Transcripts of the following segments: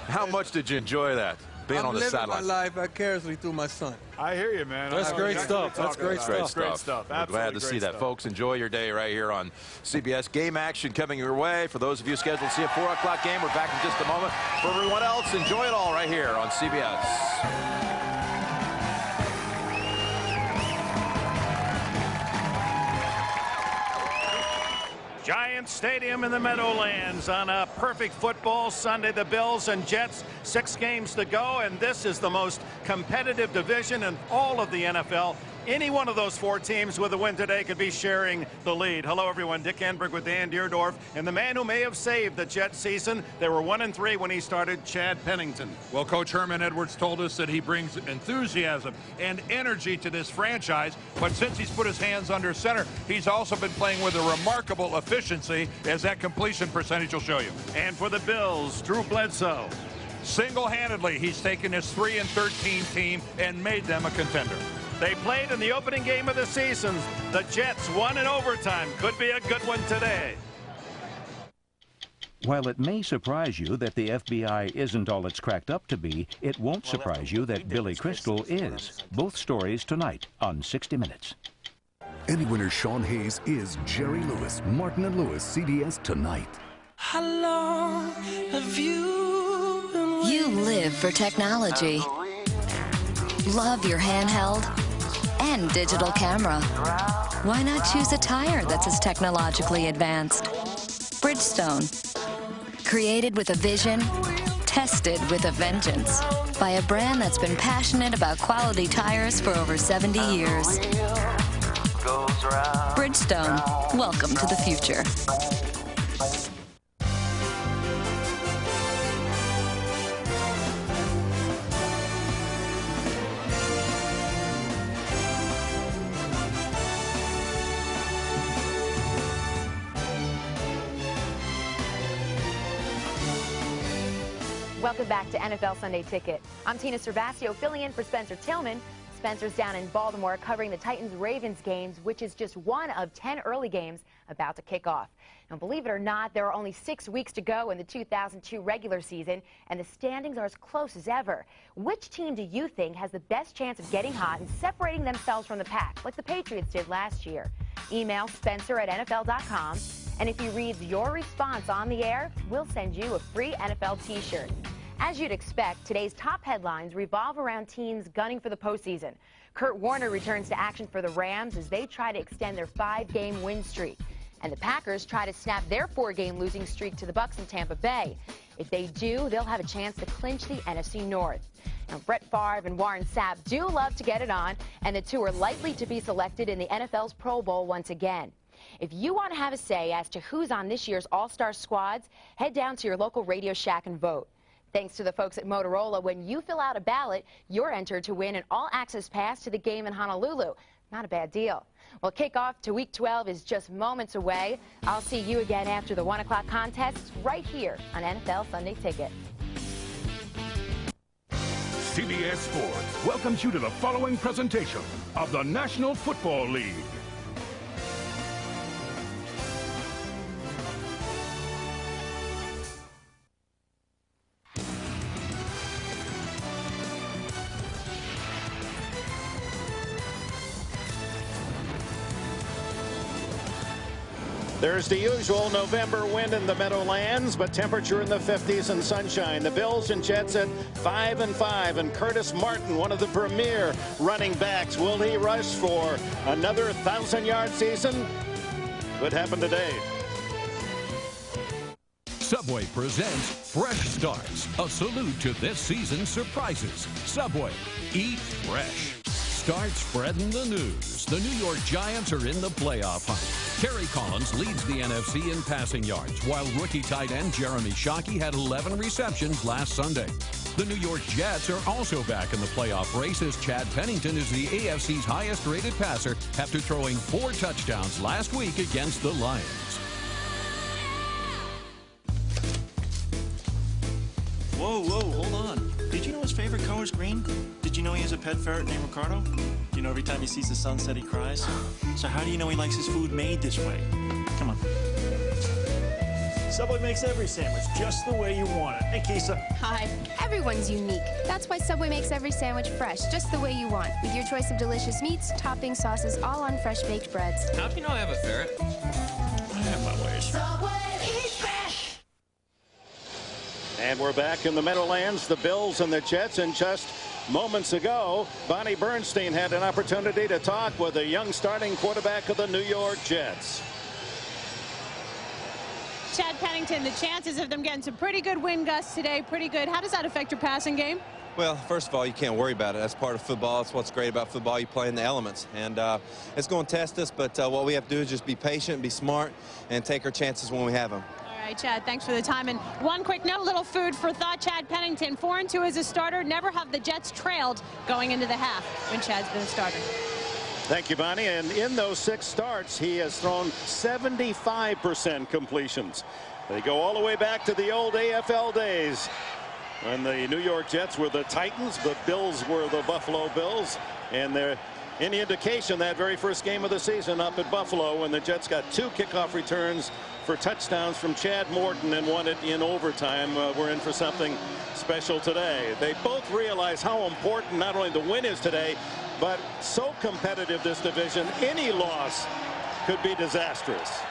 How much did you enjoy that, being on the sideline? I'm living my life vicariously through my son. I hear you, man. That's great stuff. That's great stuff. Great stuff. We're glad to see that, folks. Enjoy your day right here on CBS. Game action coming your way. For those of you scheduled to see a 4 o'clock game, we're back in just a moment. For everyone else, enjoy it all right here on CBS. Giant Stadium in the Meadowlands on a perfect football Sunday. The Bills and Jets, 6 games to go, and this is the most competitive division in all of the NFL. Any one of those 4 teams with a win today could be sharing the lead. Hello, everyone. Dick Enberg with Dan Deerdorf, and the man who may have saved the Jets season. They were 1-3 when he started, Chad Pennington. Well, Coach Herman Edwards told us that he brings enthusiasm and energy to this franchise, but since he's put his hands under center, he's also been playing with a remarkable efficiency, as that completion percentage will show you. And for the Bills, Drew Bledsoe. Single-handedly, he's taken his 3-13 team and made them a contender. They played in the opening game of the season. The Jets won in overtime. Could be a good one today. While it may surprise you that the FBI isn't all it's cracked up to be, it won't surprise you that Billy Crystal is. Both stories tonight on 60 Minutes. Emmy winner Sean Hayes is Jerry Lewis. Martin and Lewis, CBS Tonight. How long have you been waiting? You live for technology. Love your handheld and digital camera. Why not choose a tire that's as technologically advanced? Bridgestone. Created with a vision, tested with a vengeance. By a brand that's been passionate about quality tires for over 70 years. Bridgestone. Welcome to the future. Welcome back to NFL Sunday Ticket. I'm Tina Cervasio filling in for Spencer Tillman. Spencer's down in Baltimore covering the Titans-Ravens games, which is just one of 10 early games about to kick off. Now, believe it or not, there are only 6 weeks to go in the 2002 regular season, and the standings are as close as ever. Which team do you think has the best chance of getting hot and separating themselves from the pack, like the Patriots did last year? Email Spencer@NFL.com, and if he reads your response on the air, we'll send you a free NFL T-shirt. As you'd expect, today's top headlines revolve around teams gunning for the postseason. Kurt Warner returns to action for the Rams as they try to extend their 5-game win streak. And the Packers try to snap their 4-game losing streak to the Bucs in Tampa Bay. If they do, they'll have a chance to clinch the NFC North. Now, Brett Favre and Warren Sapp do love to get it on, and the two are likely to be selected in the NFL's Pro Bowl once again. If you want to have a say as to who's on this year's All-Star squads, head down to your local Radio Shack and vote. Thanks to the folks at Motorola, when you fill out a ballot, you're entered to win an all-access pass to the game in Honolulu. Not a bad deal. Well, kickoff to Week 12 is just moments away. I'll see you again after the 1 o'clock contests right here on NFL Sunday Ticket. CBS Sports welcomes you to the following presentation of the National Football League. There's the usual November wind in the Meadowlands, but temperature in the 50s and sunshine. The Bills and Jets at 5-5, and Curtis Martin, one of the premier running backs. Will he rush for another 1,000-yard season? Could happen today. Subway presents Fresh Starts, a salute to this season's surprises. Subway, eat fresh. Start spreading the news. The New York Giants are in the playoff hunt. Kerry Collins leads the NFC in passing yards, while rookie tight end Jeremy Shockey had 11 receptions last Sunday. The New York Jets are also back in the playoff race as Chad Pennington is the AFC's highest-rated passer after throwing 4 touchdowns last week against the Lions. Whoa, hold on. Did you know his favorite color is green? Did you know he has a pet ferret named Ricardo? Do you know every time he sees the sunset he cries? So how do you know he likes his food made this way? Come on. Subway makes every sandwich just the way you want it. Hey, Kisa. Hi. Everyone's unique. That's why Subway makes every sandwich fresh, just the way you want, with your choice of delicious meats, toppings, sauces, all on fresh baked breads. How do you know I have a ferret? I have my ways. Subway, eat fresh. And we're back in the Meadowlands, the Bills and the Jets, and just moments ago, Bonnie Bernstein had an opportunity to talk with a young starting quarterback of the New York Jets. Chad Pennington, the chances of them getting some pretty good wind gusts today, pretty good. How does that affect your passing game? Well, first of all, you can't worry about it. That's part of football. That's what's great about football. You play in the elements. And it's going to test us, but what we have to do is just be patient, be smart, and take our chances when we have them. All right, Chad, thanks for the time. And one quick note, little food for thought. Chad Pennington, 4-2 as a starter. Never have the Jets trailed going into the half when Chad's been a starter. Thank you, Bonnie. And in those 6 starts, he has thrown 75% completions. They go all the way back to the old AFL days when the New York Jets were the Titans, the Bills were the Buffalo Bills. And they're any indication that very first game of the season up at Buffalo when the Jets got 2 kickoff returns for touchdowns from Chad Morton and won it in overtime. We're in for something special today. They both realize how important not only the win is today, but so competitive this division, any loss could be disastrous.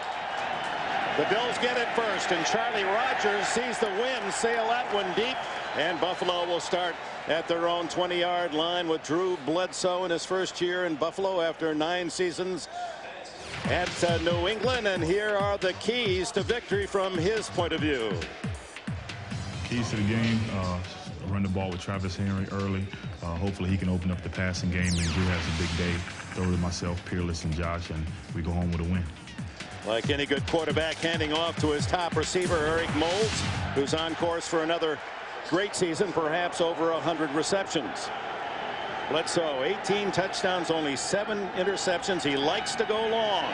The Bills get it first, and Charlie Rogers sees the wind sail that one deep, and Buffalo will start at their own 20-yard line with Drew Bledsoe in his first year in Buffalo after 9 seasons at New England. And here are the keys to victory from his point of view. Keys to the game, run the ball with Travis Henry early. Hopefully he can open up the passing game, and Drew has a big day. Throw to myself, Peerless, and Josh, and we go home with a win. Like any good quarterback, handing off to his top receiver, Eric Moulds, who's on course for another great season, perhaps over 100 receptions. Bledsoe, 18 touchdowns, only 7 interceptions. He likes to go long.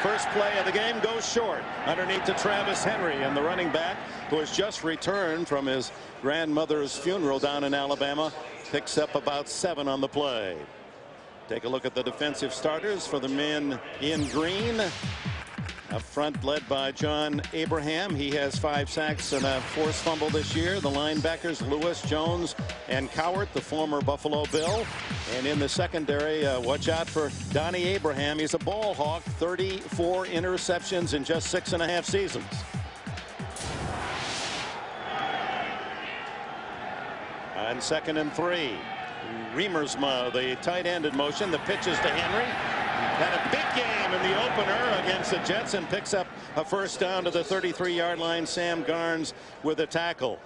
First play of the game goes short underneath to Travis Henry, and the running back, who has just returned from his grandmother's funeral down in Alabama, picks up about 7 on the play. Take a look at the defensive starters for the men in green. Up front, led by John Abraham. He has 5 sacks and a forced fumble this year. The linebackers, Lewis, Jones, and Cowart, the former Buffalo Bill. And in the secondary, watch out for Donnie Abraham. He's a ball hawk, 34 interceptions in just 6.5 seasons. On 2nd and 3, Riemersma, the tight end in motion. The pitch is to Henry. Had a big game in the opener against the Jets and picks up a first down to the 33-yard line. Sam Garnes with a tackle.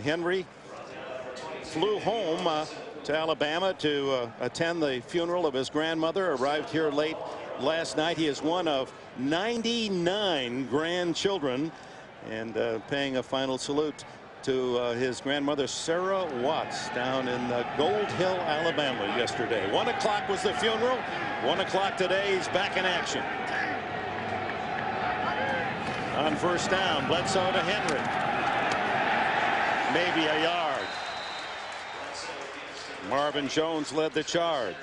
Henry flew home to Alabama to attend the funeral of his grandmother. Arrived here late last night. He is one of 99 grandchildren, and paying a final salute to his grandmother, Sarah Watts, down in Gold Hill, Alabama yesterday. 1 o'clock was the funeral. 1 o'clock today, he's back in action. On first down, Bledsoe to Henry. Maybe a yard. Marvin Jones led the charge.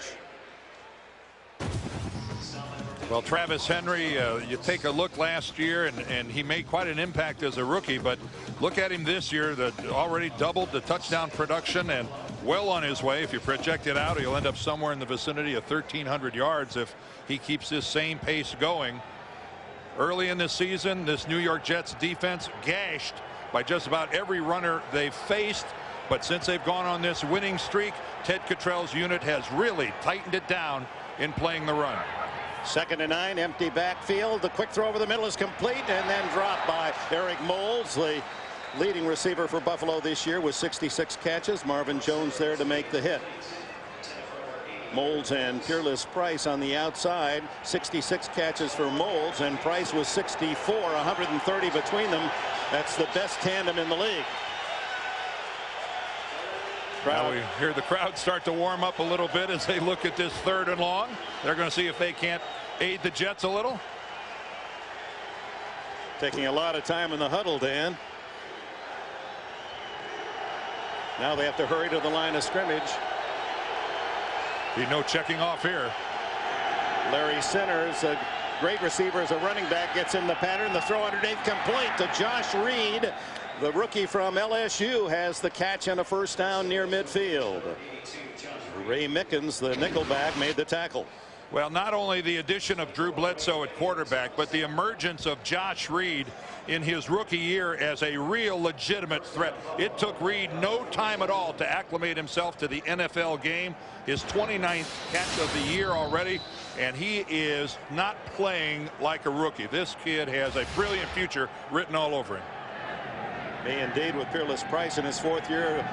Well, Travis Henry, you take a look last year, and he made quite an impact as a rookie, but look at him this year, already doubled the touchdown production and well on his way. If you project it out, he'll end up somewhere in the vicinity of 1,300 yards if he keeps this same pace going. Early in this season, this New York Jets defense gashed by just about every runner they've faced, but since they've gone on this winning streak, Ted Cottrell's unit has really tightened it down in playing the run. 2nd and 9, empty backfield. The quick throw over the middle is complete and then dropped by Eric Moulds, the leading receiver for Buffalo this year with 66 catches. Marvin Jones there to make the hit. Moulds and Peerless Price on the outside. 66 catches for Moulds, and Price was 64, 130 between them. That's the best tandem in the league. Now we hear the crowd start to warm up a little bit as they look at this 3rd and long. They're going to see if they can't aid the Jets a little. Taking a lot of time in the huddle, Dan. Now they have to hurry to the line of scrimmage. Be no checking off here. Larry Sinners great receiver as a running back, gets in the pattern. The throw underneath complete to Josh Reed. The rookie from LSU has the catch and a first down near midfield. Ray Mickens, the nickelback, made the tackle. Well, not only the addition of Drew Bledsoe at quarterback, but the emergence of Josh Reed in his rookie year as a real legitimate threat. It took Reed no time at all to acclimate himself to the NFL game. His 29th catch of the year already, and he is not playing like a rookie. This kid has a brilliant future written all over him. May indeed, with Peerless Price in his 4th year,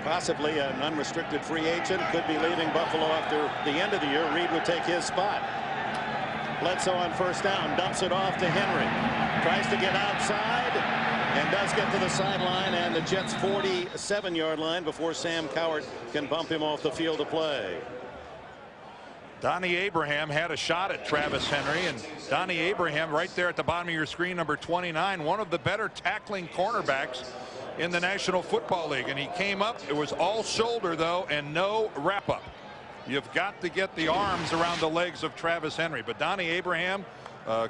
possibly an unrestricted free agent, could be leaving Buffalo after the end of the year. Reed would take his spot. Bledsoe on first down, dumps it off to Henry. Tries to get outside and does get to the sideline and the Jets' 47-yard line before Sam Cowart can bump him off the field of play. Donnie Abraham had a shot at Travis Henry, and Donnie Abraham right there at the bottom of your screen, number 29, one of the better tackling cornerbacks in the National Football League, and he came up. It was all shoulder though and no wrap up. You've got to get the arms around the legs of Travis Henry, but Donnie Abraham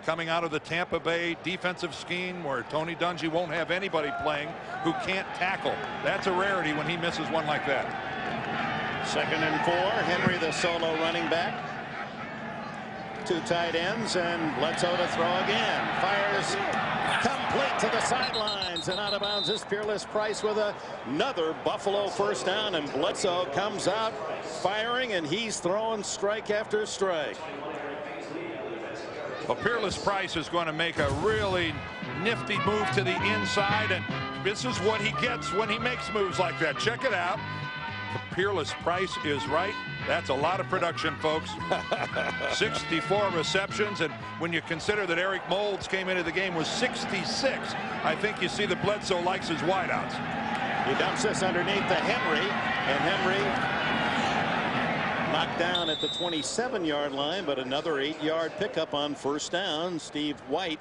coming out of the Tampa Bay defensive scheme where Tony Dungy won't have anybody playing who can't tackle. That's a rarity when he misses one like that. 2nd and 4. Henry, the solo running back. 2 tight ends, and Bledsoe to throw again. Fires complete to the sidelines, and out of bounds is Peerless Price with another Buffalo first down, and Bledsoe comes out firing, and he's throwing strike after strike. Well, Peerless Price is going to make a really nifty move to the inside, and this is what he gets when he makes moves like that. Check it out. The Peerless Price is right. That's a lot of production, folks. 64 receptions, and when you consider that Eric Moulds came into the game with 66, I think you see that Bledsoe likes his wideouts. He dumps this underneath to Henry, and Henry knocked down at the 27-yard line, but another 8-yard pickup on first down. Steve White,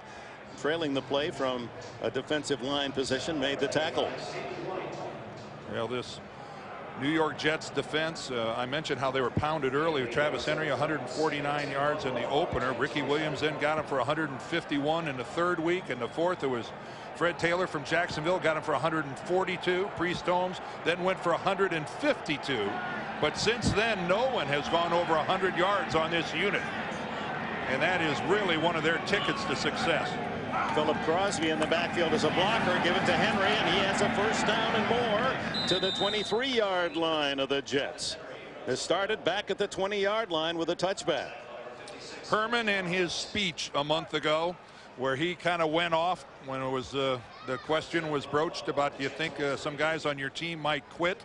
trailing the play from a defensive line position, made the tackle. Well, this New York Jets defense, I mentioned how they were pounded early with Travis Henry, 149 yards in the opener. Ricky Williams then got him for 151 in the 3rd week. In the 4th, it was Fred Taylor from Jacksonville, got him for 142. Priest Holmes then went for 152. But since then, no one has gone over 100 yards on this unit. And that is really one of their tickets to success. Philip Crosby in the backfield as a blocker. Give it to Henry, and he has a first down and more to the 23-yard line of the Jets. They started back at the 20-yard line with a touchback. Herman, in his speech a month ago, where he kind of went off when it was the question was broached about, do you think some guys on your team might quit?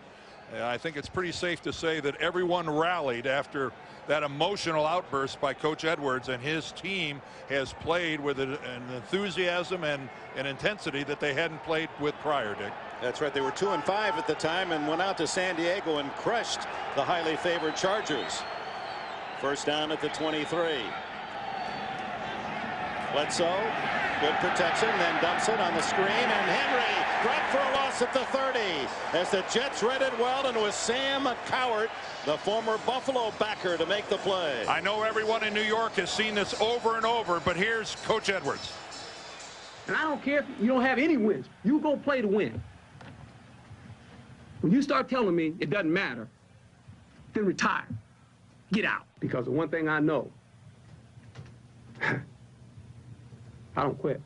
I think it's pretty safe to say that everyone rallied after that emotional outburst by Coach Edwards, and his team has played with an enthusiasm and an intensity that they hadn't played with prior, Dick. That's right. They were 2-5 at the time and went out to San Diego and crushed the highly favored Chargers. First down at the 23. Bledsoe, good protection, then dumps it on the screen, and Henry dropped for a loss at the 30 as the Jets read it well, and it was Sam Cowart, the former Buffalo backer, to make the play. I know everyone in New York has seen this over and over, but here's Coach Edwards. And I don't care if you don't have any wins. You go play to win. When you start telling me it doesn't matter, then retire. Get out. Because the one thing I know, I don't quit.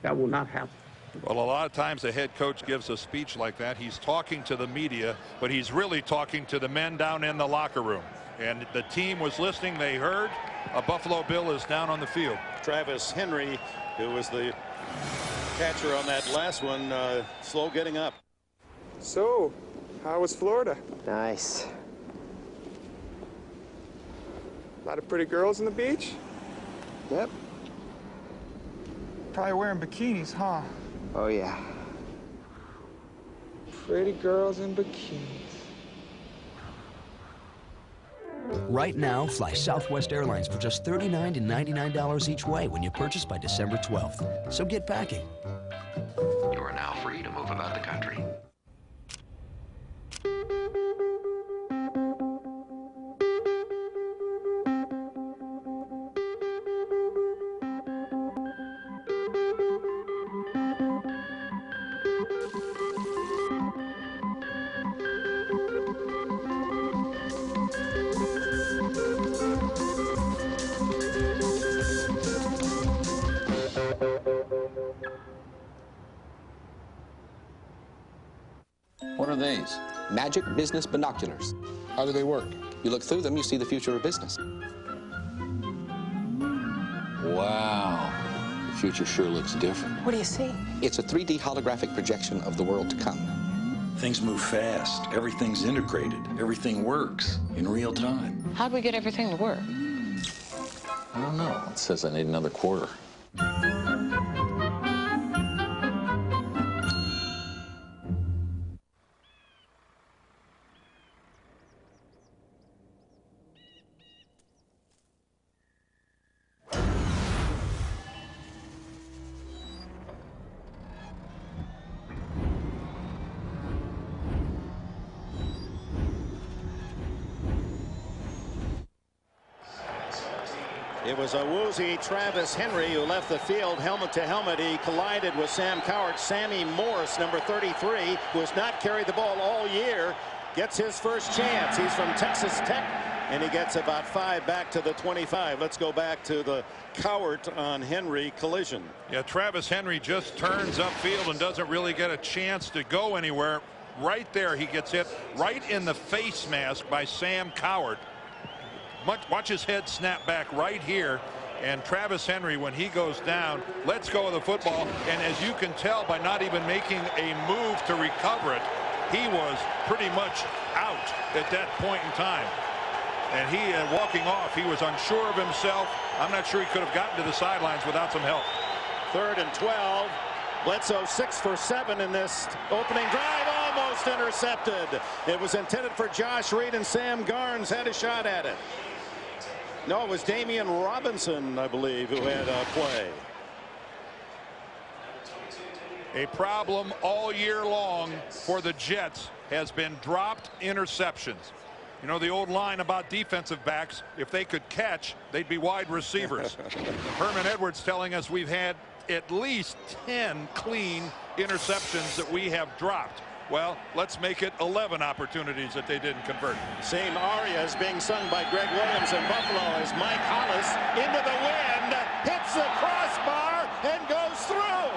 That will not happen. Well, a lot of times a head coach gives a speech like that. He's talking to the media, but he's really talking to the men down in the locker room. And the team was listening. They heard a Buffalo Bill is down on the field. Travis Henry, who was the catcher on that last one, slow getting up. So, how was Florida? Nice. A lot of pretty girls on the beach? Yep. Probably wearing bikinis, huh? Oh, yeah. Pretty girls in bikinis. Right now, fly Southwest Airlines for just $39 to $99 each way when you purchase by December 12th. So get packing. You are now free to move about the country. What are these? Magic Business Binoculars. How do they work? You look through them, you see the future of business. Wow. The future sure looks different. What do you see? It's a 3D holographic projection of the world to come. Things move fast. Everything's integrated. Everything works in real time. How do we get everything to work? I don't know. It says I need another quarter. It was a woozy Travis Henry who left the field helmet to helmet. He collided with Sam Cowart. Sammy Morris, number 33, who has not carried the ball all year, gets his first chance. He's from Texas Tech, and he gets about 5 back to the 25. Let's go back to the Cowart on Henry collision. Yeah, Travis Henry just turns upfield and doesn't really get a chance to go anywhere. Right there, he gets hit right in the face mask by Sam Cowart. Watch his head snap back right here, and Travis Henry, when he goes down, lets go of the football, and as you can tell by not even making a move to recover it, he was pretty much out at that point in time. And he, walking off, he was unsure of himself. I'm not sure he could have gotten to the sidelines without some help. 3rd and 12. Bledsoe 6 for 7 in this opening drive, almost intercepted. It was intended for Josh Reed, and Sam Garnes had a shot at it. No, it was Damian Robinson, I believe, who had a play. A problem all year long for the Jets has been dropped interceptions. You know the old line about defensive backs, if they could catch, they'd be wide receivers. Herman Edwards telling us we've had at least 10 clean interceptions that we have dropped. Well, let's make it 11 opportunities that they didn't convert. Same aria is being sung by Greg Williams in Buffalo as Mike Hollis into the wind, hits the crossbar and goes through.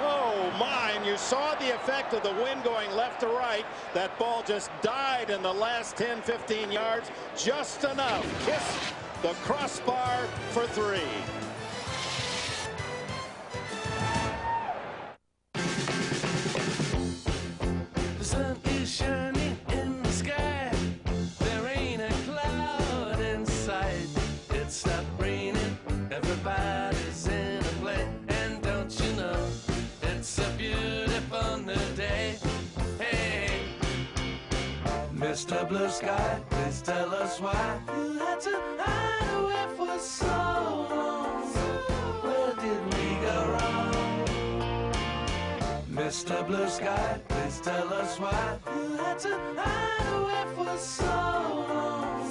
Oh my, and you saw the effect of the wind going left to right. That ball just died in the last 10-15 yards, just enough. Kiss the crossbar for 3. The sun is shining in the sky. There ain't a cloud in sight. It stopped raining. Everybody's in a play. And don't you know, it's a beautiful new day. Hey, Mr. Blue Sky, please tell us why you had to hide away for so long. Where did we go wrong? Mr. Blue Sky, please tell us why you had to hide away for so long.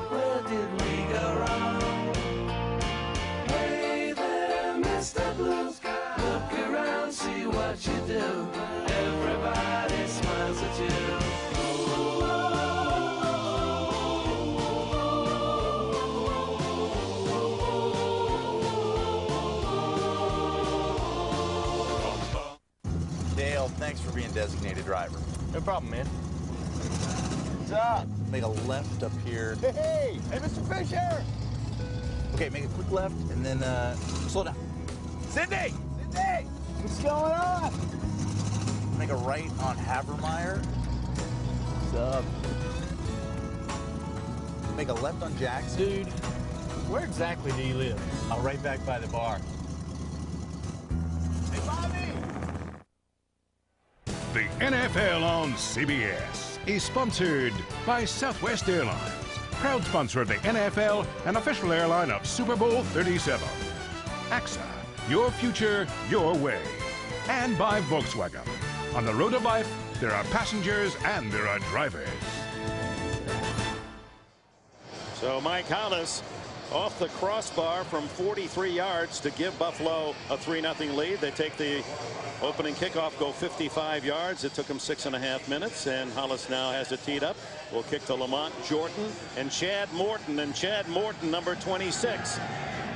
Where did we go wrong? Hey there, Mr. Blue Sky, look around, see what you do. Everybody smiles at you. Dale, thanks for being designated driver. No problem, man. What's up? Make a left up here. Hey, Mr. Fisher! Okay, make a quick left and then slow down. Sydney! Sydney! What's going on? Make a right on Havermeyer. What's up? Make a left on Jackson. Dude, where exactly do you live? Right back by the bar. Hey, Bobby! The NFL on CBS is sponsored by Southwest Airlines, proud sponsor of the NFL and official airline of Super Bowl 37. AXA, your future, your way. And by Volkswagen. On the road of life, there are passengers and there are drivers. So Mike Hollis off the crossbar from 43 yards to give Buffalo a 3-0 lead. They take the opening kickoff, go 55 yards. It took them 6.5 minutes, and Hollis now has it teed up. Will kick to Lamont Jordan and Chad Morton. And Chad Morton, number 26,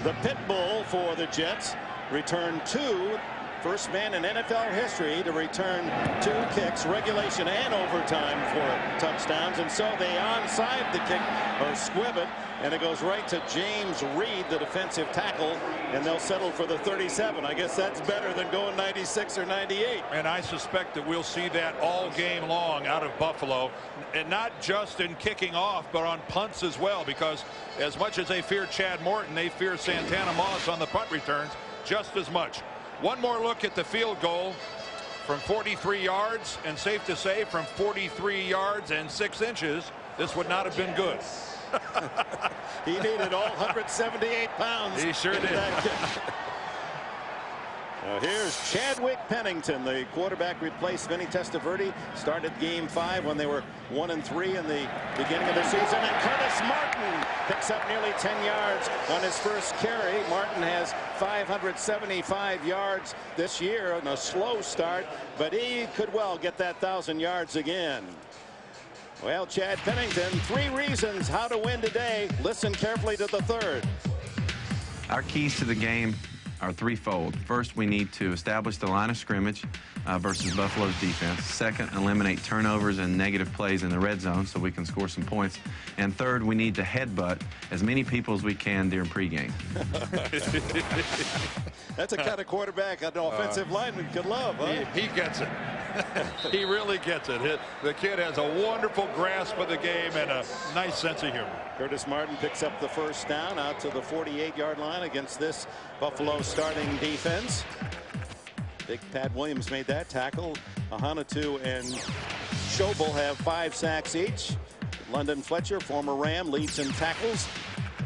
the pit bull for the Jets, returned 2 First man in NFL history to return 2 kicks, regulation and overtime, for touchdowns. And so they onside the kick, or squib it, and it goes right to James Reed, the defensive tackle, and they'll settle for the 37. I guess that's better than going 96 or 98. And I suspect that we'll see that all game long out of Buffalo, and not just in kicking off, but on punts as well, because as much as they fear Chad Morton, they fear Santana Moss on the punt returns just as much. One more look at the field goal from 43 yards, and safe to say from 43 yards and 6 inches, this would not have been good. He needed all 178 pounds. He sure did. That kick. Now here's Chadwick Pennington, the quarterback, replaced Vinny Testaverde. Started game 5 when they were 1-3 in the beginning of the season. And Curtis Martin picks up nearly 10 yards on his first carry. Martin has 575 yards this year on a slow start, but he could well get that 1,000 yards again. Well, Chad Pennington, 3 reasons how to win today. Listen carefully to the third. Our keys to the game are threefold. First, we need to establish the line of scrimmage versus Buffalo's defense. Second, eliminate turnovers and negative plays in the red zone so we can score some points. And third, we need to headbutt as many people as we can during pregame. That's a kind of quarterback an offensive lineman could love, huh? He gets it. He really gets it. The kid has a wonderful grasp of the game and a nice sense of humor. Curtis Martin picks up the first down out to the 48-yard line against this Buffalo starting defense. Big Pat Williams made that tackle. Ahanotu and Schobel have 5 sacks each. London Fletcher, former Ram, leads in tackles.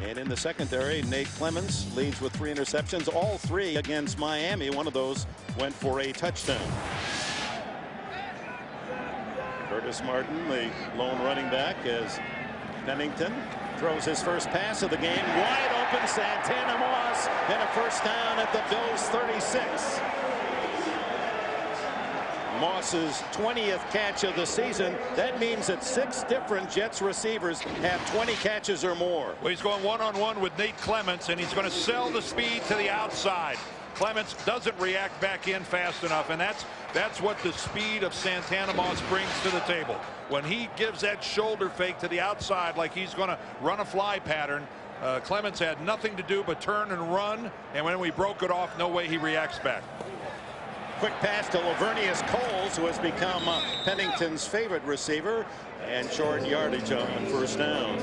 And in the secondary, Nate Clements leads with 3 interceptions, all 3 against Miami. One of those went for a touchdown. Curtis Martin, the lone running back, as Pennington throws his first pass of the game. Wide open, Santana Moss, and a first down at the Bills' 36. Moss's 20th catch of the season. That means that 6 different Jets receivers have 20 catches or more. Well, he's going one-on-one with Nate Clements, and he's going to sell the speed to the outside. Clements doesn't react back in fast enough, and that's what the speed of Santana Moss brings to the table. When he gives that shoulder fake to the outside like he's going to run a fly pattern, Clements had nothing to do but turn and run, and when we broke it off, no way he reacts back. Quick pass to Lavernius Coles, who has become Pennington's favorite receiver, and short yardage on first down.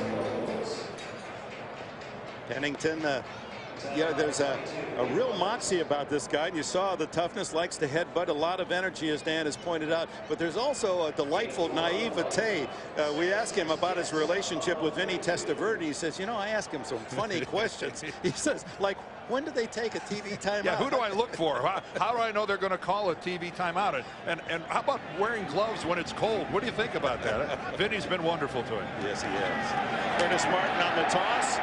Pennington, there's a real moxie about this guy. And you saw the toughness, likes to headbutt, a lot of energy, as Dan has pointed out. But there's also a delightful naivete. We asked him about his relationship with Vinny Testaverde. He says, you know, I ask him some funny questions. He says, like, when do they take a TV timeout? Yeah, who do I look for? How do I know they're going to call a TV timeout? And how about wearing gloves when it's cold? What do you think about that? Vinny's been wonderful to him. Yes, he has. Curtis Martin on the toss.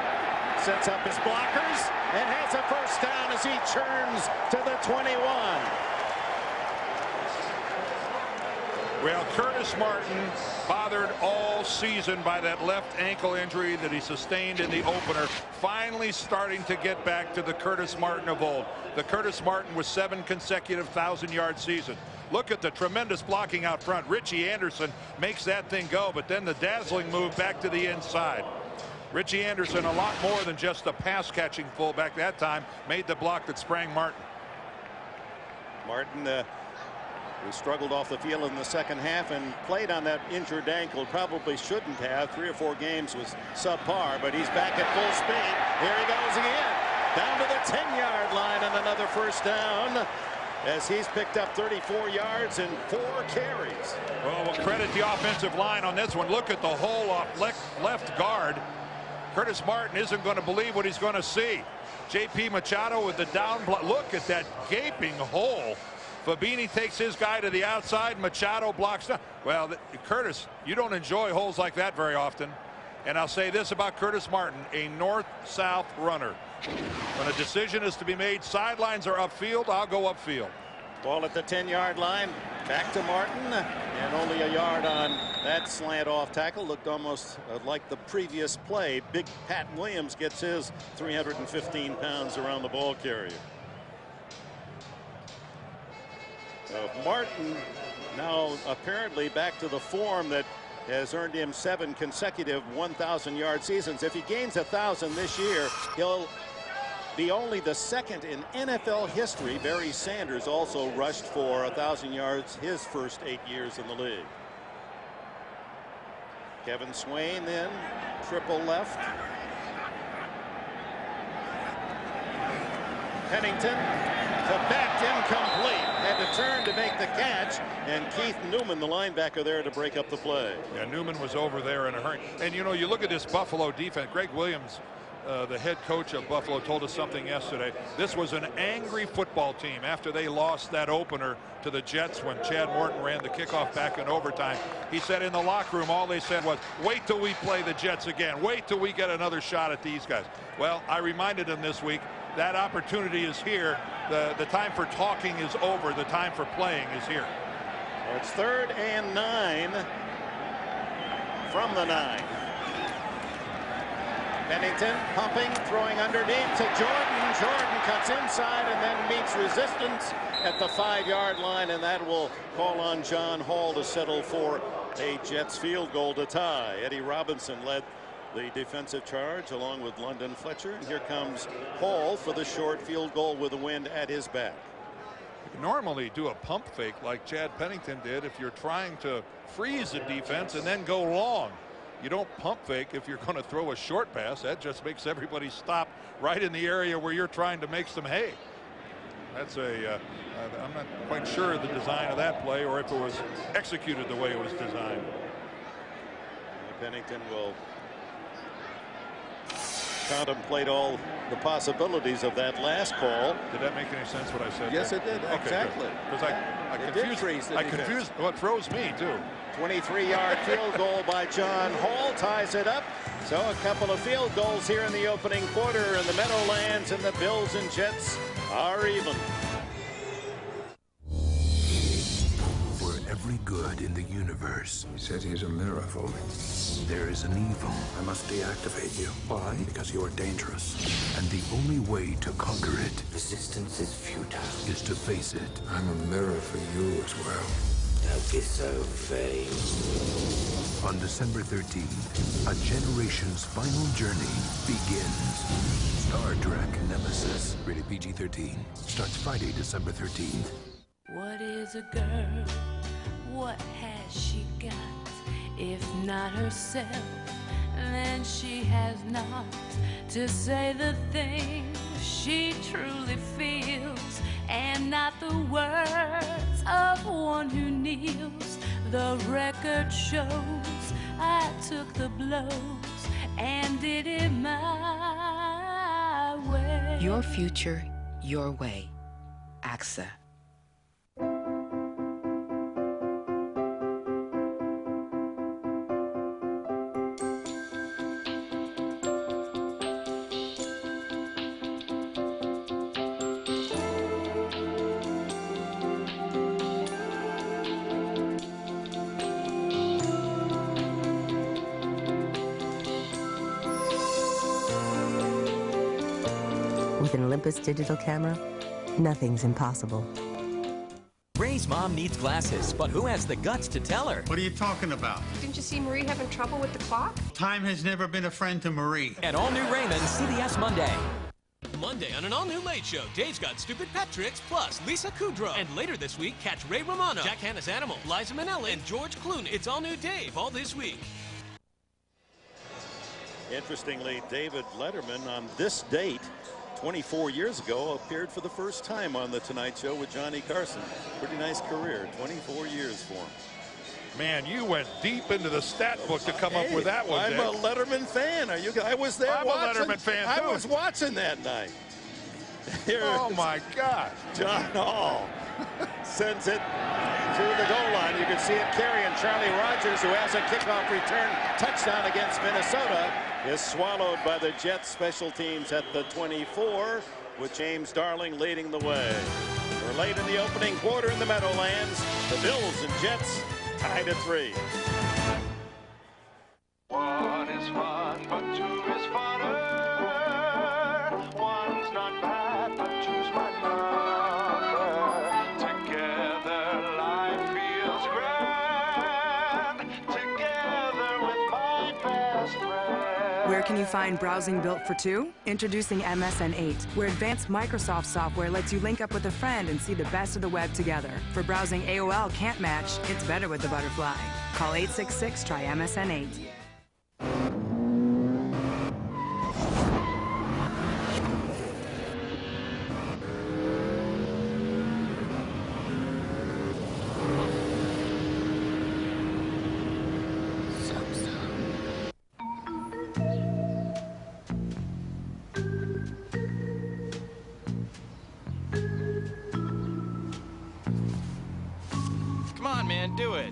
Sets up his blockers and has a first down as he churns to the 21. Well, Curtis Martin, bothered all season by that left ankle injury that he sustained in the opener, finally starting to get back to the Curtis Martin of old. The Curtis Martin with 7 consecutive 1,000-yard season. Look at the tremendous blocking out front. Richie Anderson makes that thing go, but then the dazzling move back to the inside. Richie Anderson, a lot more than just a pass-catching fullback that time, made the block that sprang Martin. Martin, who struggled off the field in the second half and played on that injured ankle, probably shouldn't have. 3 or 4 games was subpar, but he's back at full speed. Here he goes again, down to the 10-yard line, and another first down, as he's picked up 34 yards and 4 carries. Well, we'll credit the offensive line on this one. Look at the hole off left guard. Curtis Martin isn't going to believe what he's going to see. J.P. Machado with the down block. Look at that gaping hole. Fabini takes his guy to the outside. Machado blocks down. Well, Curtis, you don't enjoy holes like that very often. And I'll say this about Curtis Martin, a north-south runner. When a decision is to be made, sidelines are upfield, I'll go upfield. Ball at the 10-yard line. Back to Martin, and only a yard on that slant off tackle. Looked almost like the previous play. Big Pat Williams gets his 315 pounds around the ball carrier. Martin now apparently back to the form that has earned him 7 consecutive 1,000-yard seasons. If he gains 1,000 this year, he'll be only the second in NFL history. Barry Sanders also rushed for 1,000 yards his first 8 years in the league. Kevin Swain then triple left. Pennington to back incomplete. Had to turn to make the catch, and Keith Newman, the linebacker, there to break up the play. Yeah, Newman was over there in a hurry. And you know, you look at this Buffalo defense. Greg Williams, the head coach of Buffalo, told us something yesterday. This was an angry football team after they lost that opener to the Jets when Chad Morton ran the kickoff back in overtime. He said in the locker room, all they said was, wait till we play the Jets again. Wait till we get another shot at these guys. Well, I reminded him this week, that opportunity is here. The time for talking is over. The time for playing is here. Well, it's 3rd and 9 from the 9. Pennington pumping, throwing underneath to Jordan. Jordan cuts inside and then meets resistance at the 5-yard line, and that will call on John Hall to settle for a Jets field goal to tie. Eddie Robinson led the defensive charge along with London Fletcher, and here comes Hall for the short field goal with the wind at his back. You can normally do a pump fake like Chad Pennington did if you're trying to freeze a defense and then go long. You don't pump fake if you're going to throw a short pass. That just makes everybody stop right in the area where you're trying to make some hay. That's I'm not quite sure of the design of that play or if it was executed the way it was designed. Pennington will contemplate all the possibilities of that last call. Did that make any sense what I said? Yes, there? it did. Okay, exactly. Because I confused what froze me too. 23-yard field goal by John Hall ties it up. So a couple of field goals here in the opening quarter, and the Meadowlands and the Bills and Jets are even. For every good in the universe, he said he's a mirror for me. There is an evil. I must deactivate you. Why? Because you are dangerous. And the only way to conquer it, resistance is futile, is to face it. I'm a mirror for you as well. Don't be so vain. On December 13th, a generation's final journey begins. Star Trek Nemesis, rated PG-13, starts Friday, December 13th. What is a girl? What has she got? If not herself, then she has not to say the things she truly feels, and not the words of one who kneels. The record shows I took the blows and did it my way. Your future, your way. AXA. With an Olympus digital camera, nothing's impossible. Ray's mom needs glasses, but who has the guts to tell her? What are you talking about? Didn't you see Marie having trouble with the clock? Time has never been a friend to Marie. At All New Raymond, CBS Monday. Monday on an all-new Late Show, Dave's got Stupid Pet Tricks plus Lisa Kudrow. And later this week, catch Ray Romano, Jack Hanna's Animal, Liza Minnelli, and George Clooney. It's all new Dave all this week. Interestingly, David Letterman on this date 24 years ago appeared for the first time on The Tonight Show with Johnny Carson. Pretty nice career, 24 years for him. Man, you went deep into the stat book to come up with that one, I'm Dave. a Letterman fan. Are you? I was there I'm watching. a Letterman fan, I too. was watching that night. Oh, my God. John Hall sends it to the goal line. You can see it carrying Charlie Rogers, who has a kickoff return touchdown against Minnesota, is swallowed by the Jets special teams at the 24, with James Darling leading the way. We're late in the opening quarter in the Meadowlands. The Bills and Jets tied at 3. What is fun but two is funner? One's not bad, but two's my number. Together Where can you find browsing built for two? Introducing MSN 8, where advanced Microsoft software lets you link up with a friend and see the best of the web together. For browsing AOL can't match, it's better with the Butterfly. Call 866 try MSN 8. Come on, man, do it.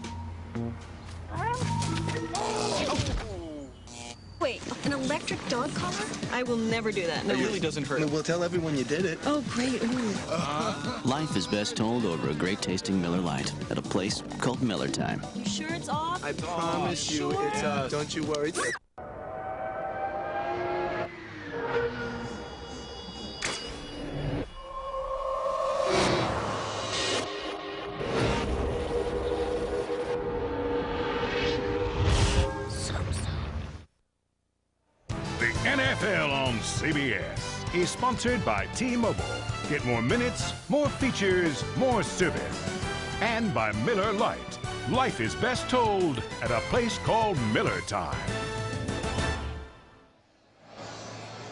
Wait, an electric dog collar? I will never do that. No. It really doesn't hurt. We'll tell everyone you did it. Oh, great. Ooh. Life is best told over a great tasting Miller Lite at a place called Miller Time. You sure it's off? I promise you, sure? it's don't you worry. The NFL on CBS is sponsored by T-Mobile. Get more minutes, more features, more service. And by Miller Lite. Life is best told at a place called Miller Time.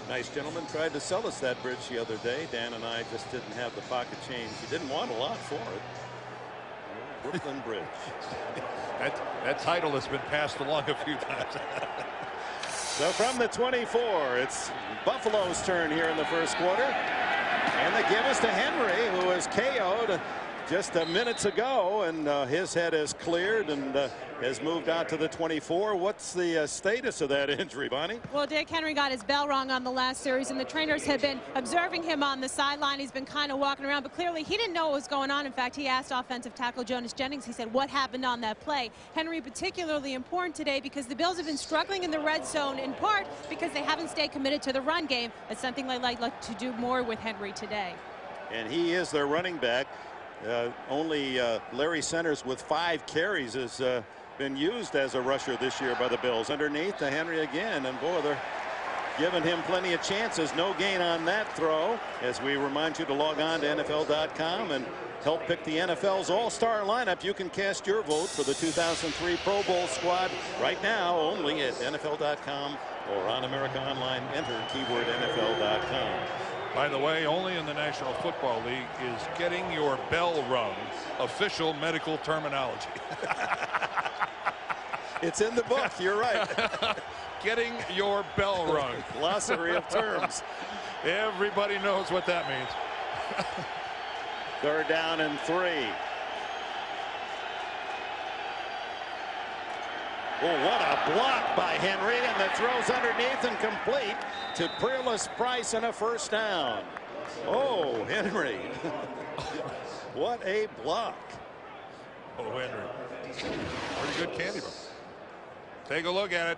Nice gentleman tried to sell us that bridge the other day. Dan and I just didn't have the pocket change. He didn't want a lot for it. Brooklyn Bridge. that title has been passed along a few times. So from the 24, it's Buffalo's turn here in the first quarter. And they give us to Henry, who was KO'd just minutes ago, and his head is cleared and has moved out to the 24. What's the status of that injury, Bonnie? Well, Dick, Henry got his bell rung on the last series, and the trainers had been observing him on the sideline. He's been kind of walking around, but clearly he didn't know what was going on. In fact, he asked offensive tackle Jonas Jennings, he said, what happened on that play? Henry particularly important today because the Bills have been struggling in the red zone, in part because they haven't stayed committed to the run game. That's something they'd like to do more with Henry today. And he is their running back. Only Larry Centers with 5 carries has been used as a rusher this year by the Bills. Underneath to Henry again, and boy, they're giving him plenty of chances. No gain on that throw, as we remind you to log on to NFL.com and help pick the NFL's all-star lineup. You can cast your vote for the 2003 Pro Bowl squad right now only at NFL.com or on America Online. Enter keyword NFL.com. By the way, only in the National Football League is getting your bell rung official medical terminology. It's in the book. You're right. Getting your bell rung. Glossary of terms. Everybody knows what that means. Third down and 3. Well, what a block by Henry, and the throw's underneath and complete to Peerless Price and a first down. Oh, Henry. What a block. Oh, Henry. Pretty good candy bar. Take a look at it.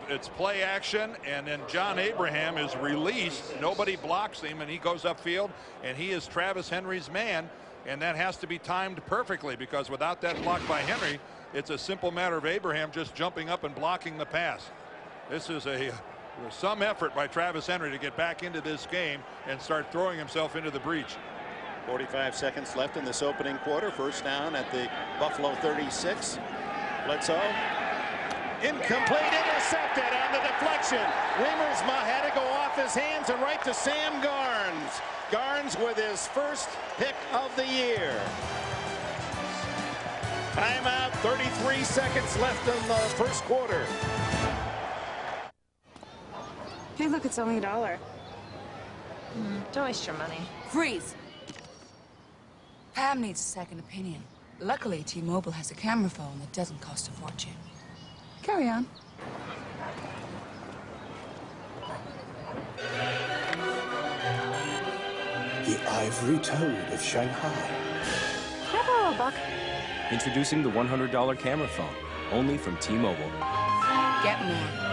It's play action, and then John Abraham is released. Nobody blocks him, and he goes upfield, and he is Travis Henry's man, and that has to be timed perfectly, because without that block by Henry, it's a simple matter of Abraham just jumping up and blocking the pass. This is some effort by Travis Henry to get back into this game and start throwing himself into the breach. 45 seconds left in this opening quarter. First down at the Buffalo 36. Bledsoe. Incomplete, intercepted on the deflection. Wiemersma had to go off his hands and right to Sam Garnes. Garnes with his first pick of the year. Timeout, 33 seconds left in the first quarter. Hey, look, it's only $1. Don't waste your money. Freeze. Pam needs a second opinion. Luckily, T-Mobile has a camera phone that doesn't cost a fortune. Carry on. The ivory toad of Shanghai. Can I borrow a buck? Introducing the $100 camera phone, only from T-Mobile. Get more.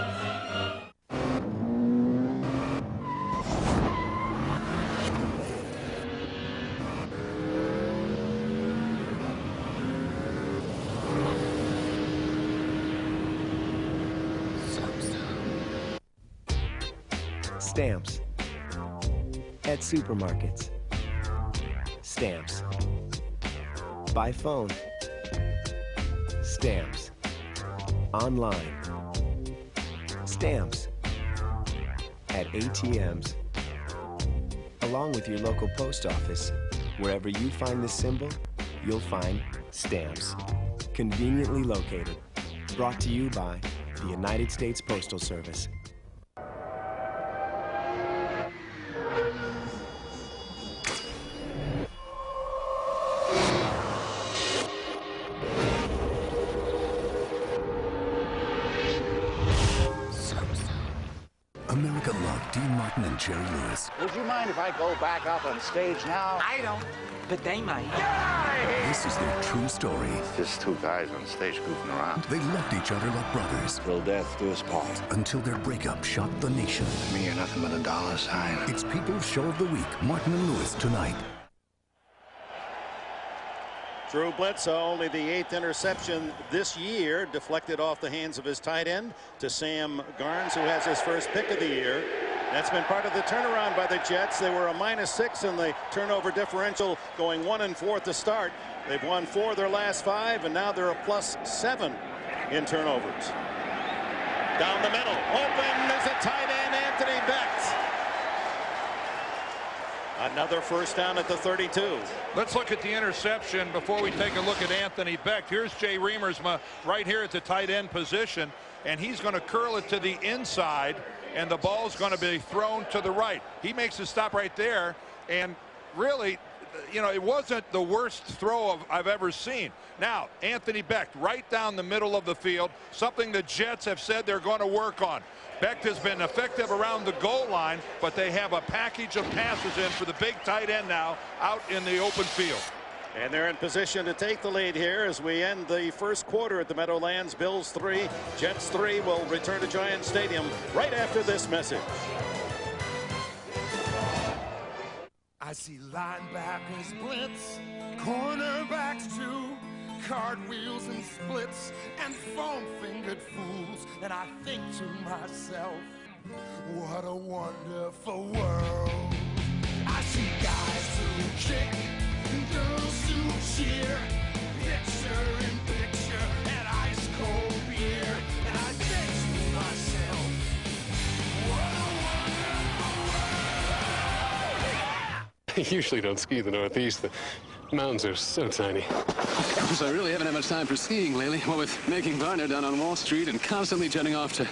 Stamps. At supermarkets. Stamps. By phone. Stamps. Online. Stamps. At ATMs. Along with your local post office. Wherever you find this symbol, you'll find stamps. Conveniently located. Brought to you by the United States Postal Service. America loved Dean Martin and Jerry Lewis. Would you mind if I go back up on stage now? I don't, but they might. This is their true story. Just two guys on stage goofing around. They loved each other like brothers. Till death do us part. Until their breakup shocked the nation. To me, you're nothing but a dollar sign. It's People's Show of the Week, Martin and Lewis tonight. Drew Bledsoe, only the 8th interception this year, deflected off the hands of his tight end to Sam Garnes, who has his first pick of the year. That's been part of the turnaround by the Jets. They were a -6 in the turnover differential, going 1-4 to start. They've won 4 of their last 5, and now they're a +7 in turnovers. Down the middle, open is a tight end, Anthony Becht. Another first down at the 32. Let's look at the interception before we take a look at Anthony Becht. Here's Jay Riemersma right here at the tight end position, and he's going to curl it to the inside, and the ball's going to be thrown to the right. He makes a stop right there, and really, you know, it wasn't the worst throw I've ever seen. Now, Anthony Becht right down the middle of the field, something the Jets have said they're going to work on. Becht has been effective around the goal line, but they have a package of passes in for the big tight end now out in the open field. And they're in position to take the lead here as we end the first quarter at the Meadowlands. Bills 3, Jets 3 will return to Giant Stadium right after this message. I see linebackers blitz, cornerbacks too, cartwheels and splits, and foam-fingered fools. And I think to myself, what a wonderful world. I see guys who kick, girls who cheer, picture in picture, and ice-cold beer. And I think to myself, what a wonderful world. I usually don't ski the Northeast. The mountains are so tiny. Of course, I really haven't had much time for skiing lately. What with making Varner down on Wall Street and constantly jetting off to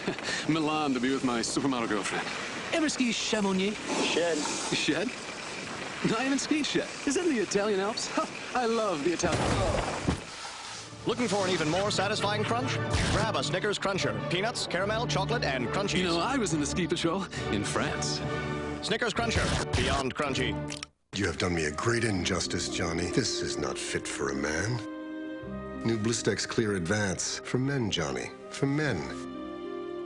Milan to be with my supermodel girlfriend. Ever ski Chamonix? Shed. Shed? No, I haven't skied Shed. Is that in the Italian Alps? I love the Italian. Looking for an even more satisfying crunch? Grab a Snickers Cruncher. Peanuts, caramel, chocolate, and crunchies. You know, I was in the ski patrol in France. Snickers Cruncher. Beyond crunchy. You have done me a great injustice, Johnny. This is not fit for a man. New Blistex Clear Advance. For men, Johnny. For men.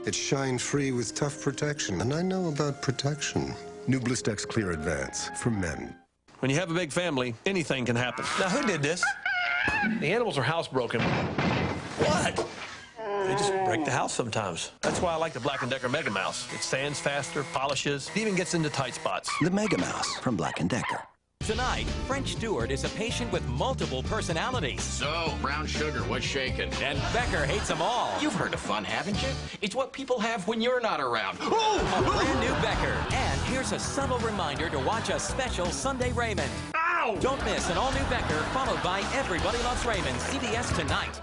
It's shine-free with tough protection, and I know about protection. New Blistex Clear Advance. For men. When you have a big family, anything can happen. Now, who did this? The animals are housebroken. What? They just break the house sometimes. That's why I like the Black & Decker Mega Mouse. It sands faster, polishes, it even gets into tight spots. The Mega Mouse from Black & Decker. Tonight, French Stewart is a patient with multiple personalities. So, brown sugar, what's shaking? And Becker hates them all. You've heard of fun, haven't you? It's what people have when you're not around. A brand new Becker. And here's a subtle reminder to watch a special Sunday Raymond. Ow! Don't miss an all-new Becker, followed by Everybody Loves Raymond, CBS tonight.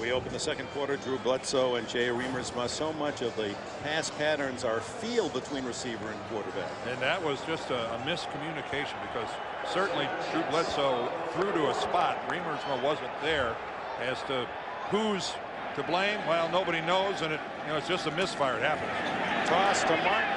We open the second quarter. Drew Bledsoe and Jay Riemersma. So much of the pass patterns are feel between receiver and quarterback. And that was just a miscommunication because certainly Drew Bledsoe threw to a spot. Riemersma wasn't there. As to who's to blame, well, nobody knows, and it's just a misfire. It happens. Toss to Martin.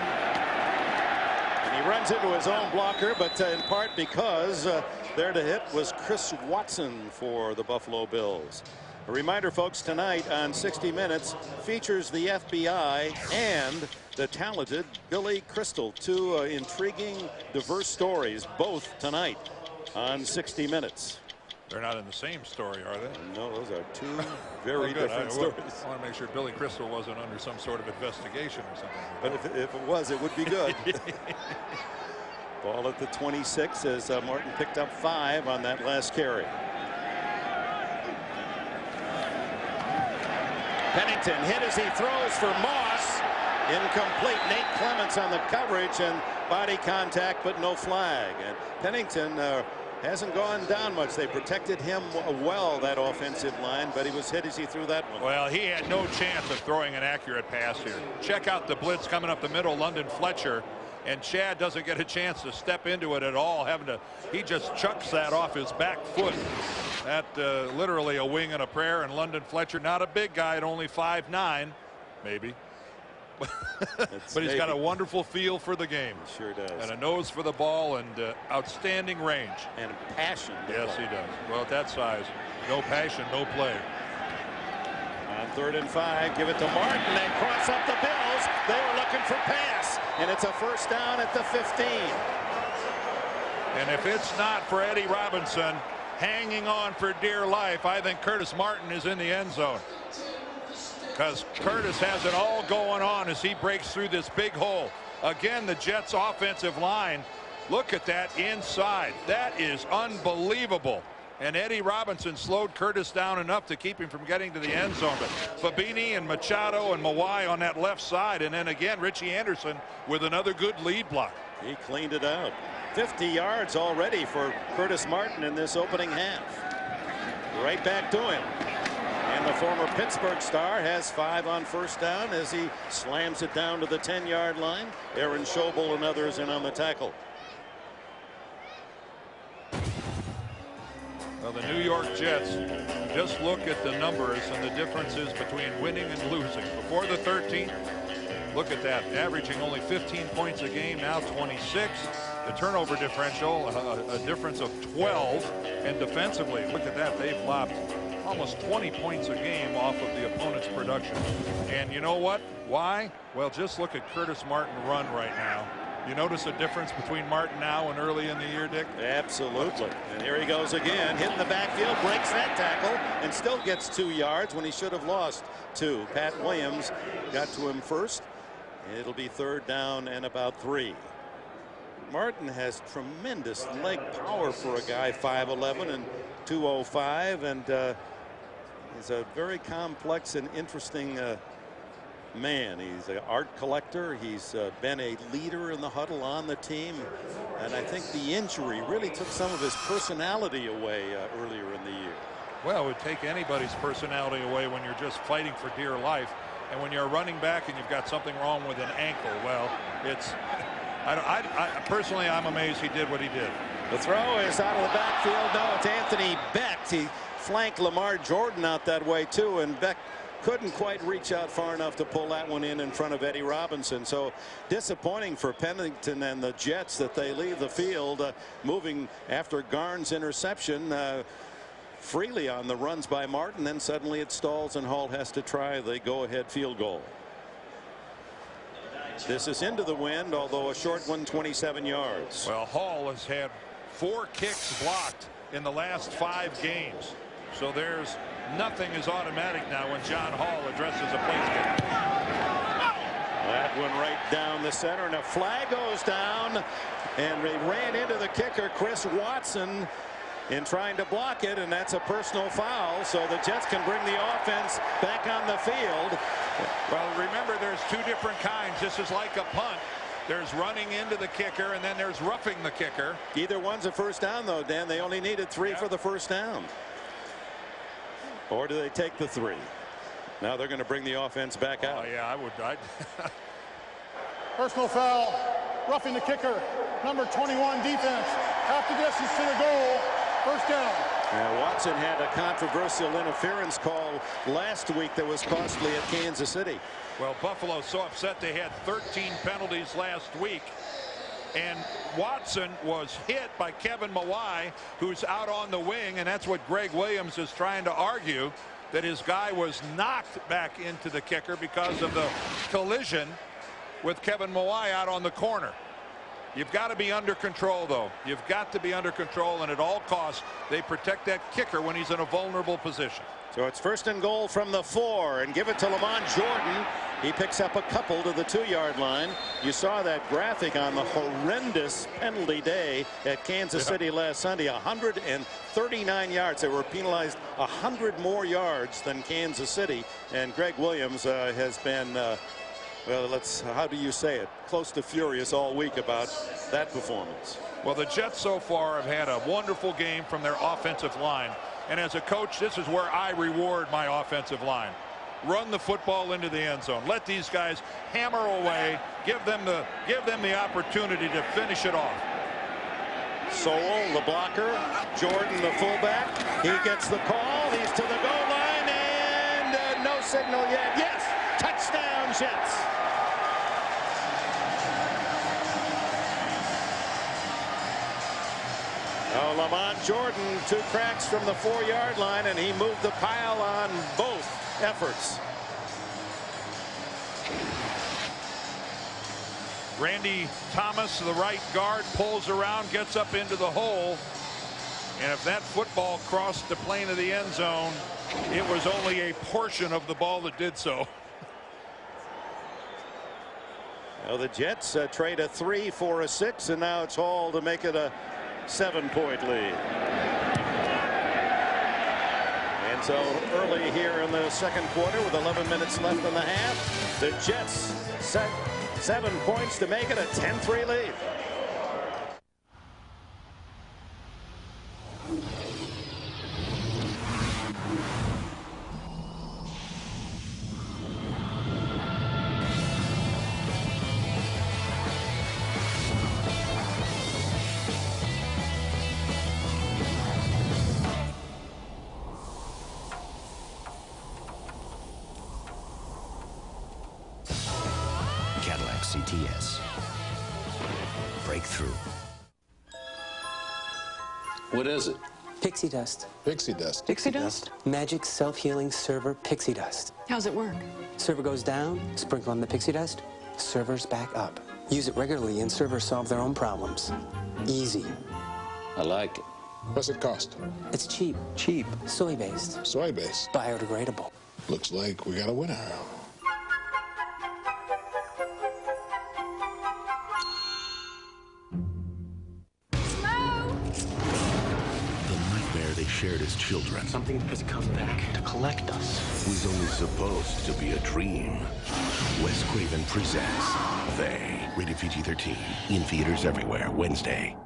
And he runs into his own blocker, but in part because there to hit was Chris Watson for the Buffalo Bills. A reminder, folks, tonight on 60 Minutes features the FBI and the talented Billy Crystal. Two intriguing, diverse stories, both tonight on 60 Minutes. They're not in the same story, are they? No, those are two very different I stories. want to make sure Billy Crystal wasn't under some sort of investigation or something. But if it was, it would be good. Ball at the 26 as Martin picked up 5 on that last carry. Pennington hit as he throws for Moss. Incomplete. Nate Clements on the coverage and body contact, but no flag. And Pennington hasn't gone down much. They protected him well, that offensive line, but he was hit as he threw that one. Well, he had no chance of throwing an accurate pass here. Check out the blitz coming up the middle, London Fletcher, and Chad doesn't get a chance to step into it at all. He just chucks that off his back foot. That literally a wing and a prayer. And London Fletcher, not a big guy at only 5'9", maybe. But he's got a wonderful feel for the game. He sure does. And a nose for the ball and outstanding range. And passion. Yes, he does. Well, at that size, no passion, no play. On 3rd and 5, give it to Martin. They cross up the Bills. They were looking for pass. And it's a first down at the 15. And if it's not for Eddie Robinson hanging on for dear life, I think Curtis Martin is in the end zone. Because Curtis has it all going on as he breaks through this big hole. Again, the Jets offensive line. Look at that inside. That is unbelievable. And Eddie Robinson slowed Curtis down enough to keep him from getting to the end zone. But Fabini and Machado and Mawai on that left side. And then again, Richie Anderson with another good lead block. He cleaned it out. 50 yards already for Curtis Martin in this opening half. Right back to him. And the former Pittsburgh star has 5 on first down as he slams it down to the 10-yard line. Aaron Schobel and others in on the tackle. Well, the New York Jets, just look at the numbers and the differences between winning and losing. Before the 13th, look at that, averaging only 15 points a game, now 26. The turnover differential, a difference of 12. And defensively, look at that, they've lobbed almost 20 points a game off of the opponent's production. And you know what? Why? Well, just look at Curtis Martin run right now. You notice a difference between Martin now and early in the year, Dick? Absolutely. And here he goes again, hitting the backfield, breaks that tackle, and still gets 2 yards when he should have lost 2. Pat Williams got to him first. It'll be 3rd down and about 3. Martin has tremendous leg power for a guy 5'11" and 205, and he's a very complex and interesting man. He's an art collector. He's been a leader in the huddle on the team, and I think the injury really took some of his personality away earlier in the year. Well, it would take anybody's personality away when you're just fighting for dear life, and when you're running back and you've got something wrong with an ankle. Well, it's I personally, I'm amazed he did what he did. The throw is out of the backfield. No, it's Anthony Becht. He flanked Lamar Jordan out that way too, and Becht couldn't quite reach out far enough to pull that one in front of Eddie Robinson. So disappointing for Pennington and the Jets that they leave the field moving after Garn's interception freely on the runs by Martin. Then suddenly it stalls and Hall has to try the go-ahead field goal. This is into the wind, although a short one, 27 yards. Well, Hall has had 4 kicks blocked in the last 5 games. So there's nothing is automatic now when John Hall addresses a place kick. That one right down the center, and a flag goes down, and they ran into the kicker, Chris Watson, in trying to block it, and that's a personal foul, so the Jets can bring the offense back on the field. Well, remember, there's 2 different kinds. This is like a punt. There's running into the kicker, and then there's roughing the kicker. Either one's a first down, though, Dan. They only needed 3 for the first down. Or do they take the 3? Now they're going to bring the offense back out. Oh, yeah, I would. Personal foul, roughing the kicker, number 21 defense, half the distance to the goal, first down. Now, Watson had a controversial interference call last week that was costly at Kansas City. Well, Buffalo's so upset they had 13 penalties last week. And Watson was hit by Kevin Mawai, who's out on the wing, and that's what Greg Williams is trying to argue, that his guy was knocked back into the kicker because of the collision with Kevin Mawai out on the corner. You've got to be under control, though. You've got to be under control, and at all costs, they protect that kicker when he's in a vulnerable position. So it's 1st and goal from the 4, and give it to Lamont Jordan. He picks up a couple to the 2-yard line. You saw that graphic on the horrendous penalty day at Kansas City last Sunday. 139 yards. They were penalized 100 more yards than Kansas City. And Greg Williams has been well, how do you say it, close to furious all week about that performance. Well, the Jets so far have had a wonderful game from their offensive line. And as a coach, this is where I reward my offensive line. Run the football into the end zone. Let these guys hammer away. Give them the opportunity to finish it off. Sowell, the blocker. Jordan, the fullback. He gets the call. He's to the goal line, and no signal yet. Yes, touchdown Jets. Oh, Lamont Jordan, 2 cracks from the 4-yard line, and he moved the pile on both efforts. Randy Thomas, the right guard, pulls around, gets up into the hole. And if that football crossed the plane of the end zone, it was only a portion of the ball that did so. Well, the Jets trade a 3 for a 6, and now it's Hall to make it a 7-point lead. And so early here in the 2nd quarter with 11 minutes left in the half, the Jets set 7 points to make it a 10-3 lead. CTS. Breakthrough. What is it? Pixie dust. Pixie dust. Pixie dust? Magic self-healing server pixie dust. How's it work? Server goes down, sprinkle on the pixie dust, server's back up. Use it regularly and servers solve their own problems. Easy. I like it. What's it cost? It's cheap. Cheap. Soy-based. Soy-based. Biodegradable. Looks like we got a winner. Shared as children. Something has come back to collect us. Was only supposed to be a dream. Wes Craven presents They. Rated PG-13. In theaters everywhere. Wednesday.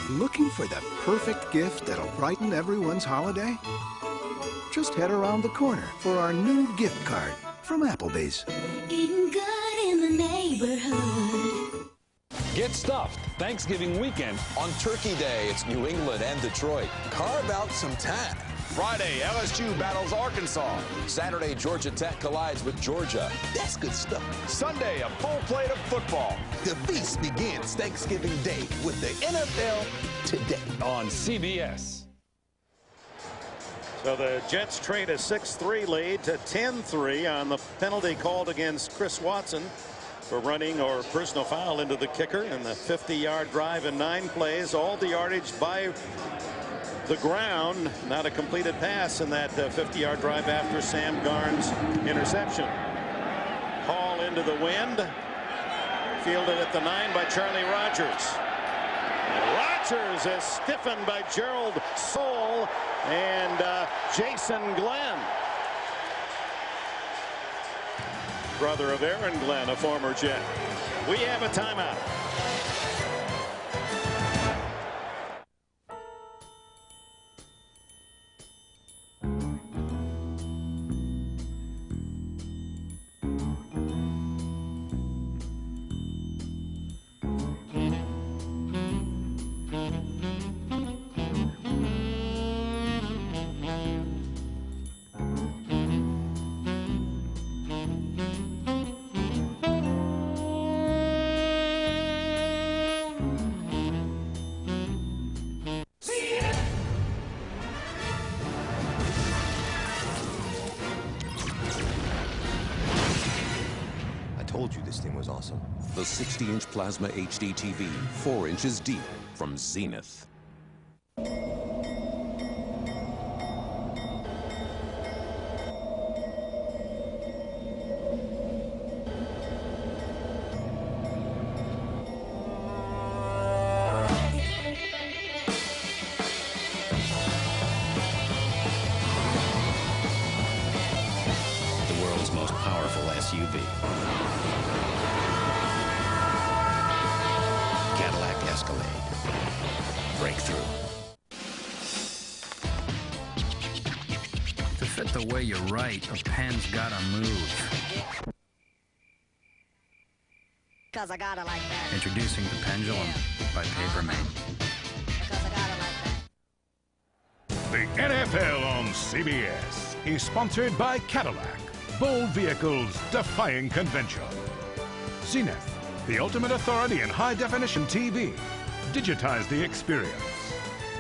Looking for the perfect gift that'll brighten everyone's holiday? Just head around the corner for our new gift card from Applebee's. Eating good in the neighborhood. Get stuffed Thanksgiving weekend. On Turkey Day, it's New England and Detroit. Carve out some time. Friday, LSU battles Arkansas. Saturday, Georgia Tech collides with Georgia. That's good stuff. Sunday, a full plate of football. The feast begins Thanksgiving Day with the NFL Today on CBS. So the Jets trade a 6-3 lead to 10-3 on the penalty called against Chris Watson for running or personal foul into the kicker in the 50-yard drive in 9 plays. All the yardage by the ground. Not a completed pass in that 50-yard drive after Sam Garn's interception. Hall into the wind. Fielded at the 9 by Charlie Rogers. Rogers is stiffened by Gerald Sowell and Jason Glenn. Brother of Aaron Glenn, a former Jet. We have a timeout. the 60-inch Plasma HD TV, 4 inches deep, from Zenith. Most powerful SUV. Cadillac Escalade. Breakthrough. To fit the way you write, a pen's gotta move. 'Cause I gotta like that. Introducing the Pendulum by Papermate. Because I gotta like that. The NFL on CBS is sponsored by Cadillac. Bold vehicles defying convention. Zenith, the ultimate authority in high-definition TV. Digitize the experience.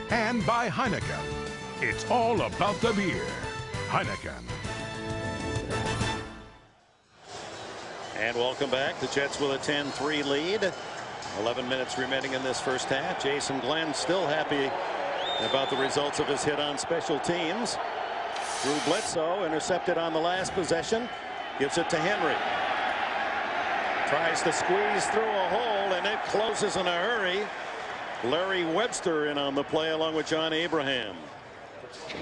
And by Heineken. It's all about the beer. Heineken. And welcome back. The Jets with a 10-3 lead. 11 minutes remaining in this first half. Jason Glenn still happy about the results of his hit on special teams. Drew Bledsoe intercepted on the last possession. Gives it to Henry. Tries to squeeze through a hole, and it closes in a hurry. Larry Webster in on the play along with John Abraham.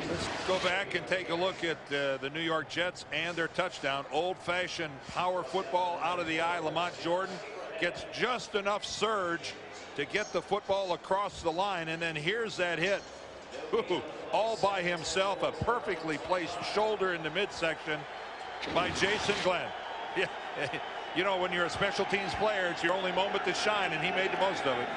Let's go back and take a look at the New York Jets and their touchdown. Old-fashioned power football out of the eye. Lamont Jordan gets just enough surge to get the football across the line, and then here's that hit. All by himself, a perfectly placed shoulder in the midsection by Jason Glenn. Yeah, you know, when you're a special teams player, it's your only moment to shine, and he made the most of it.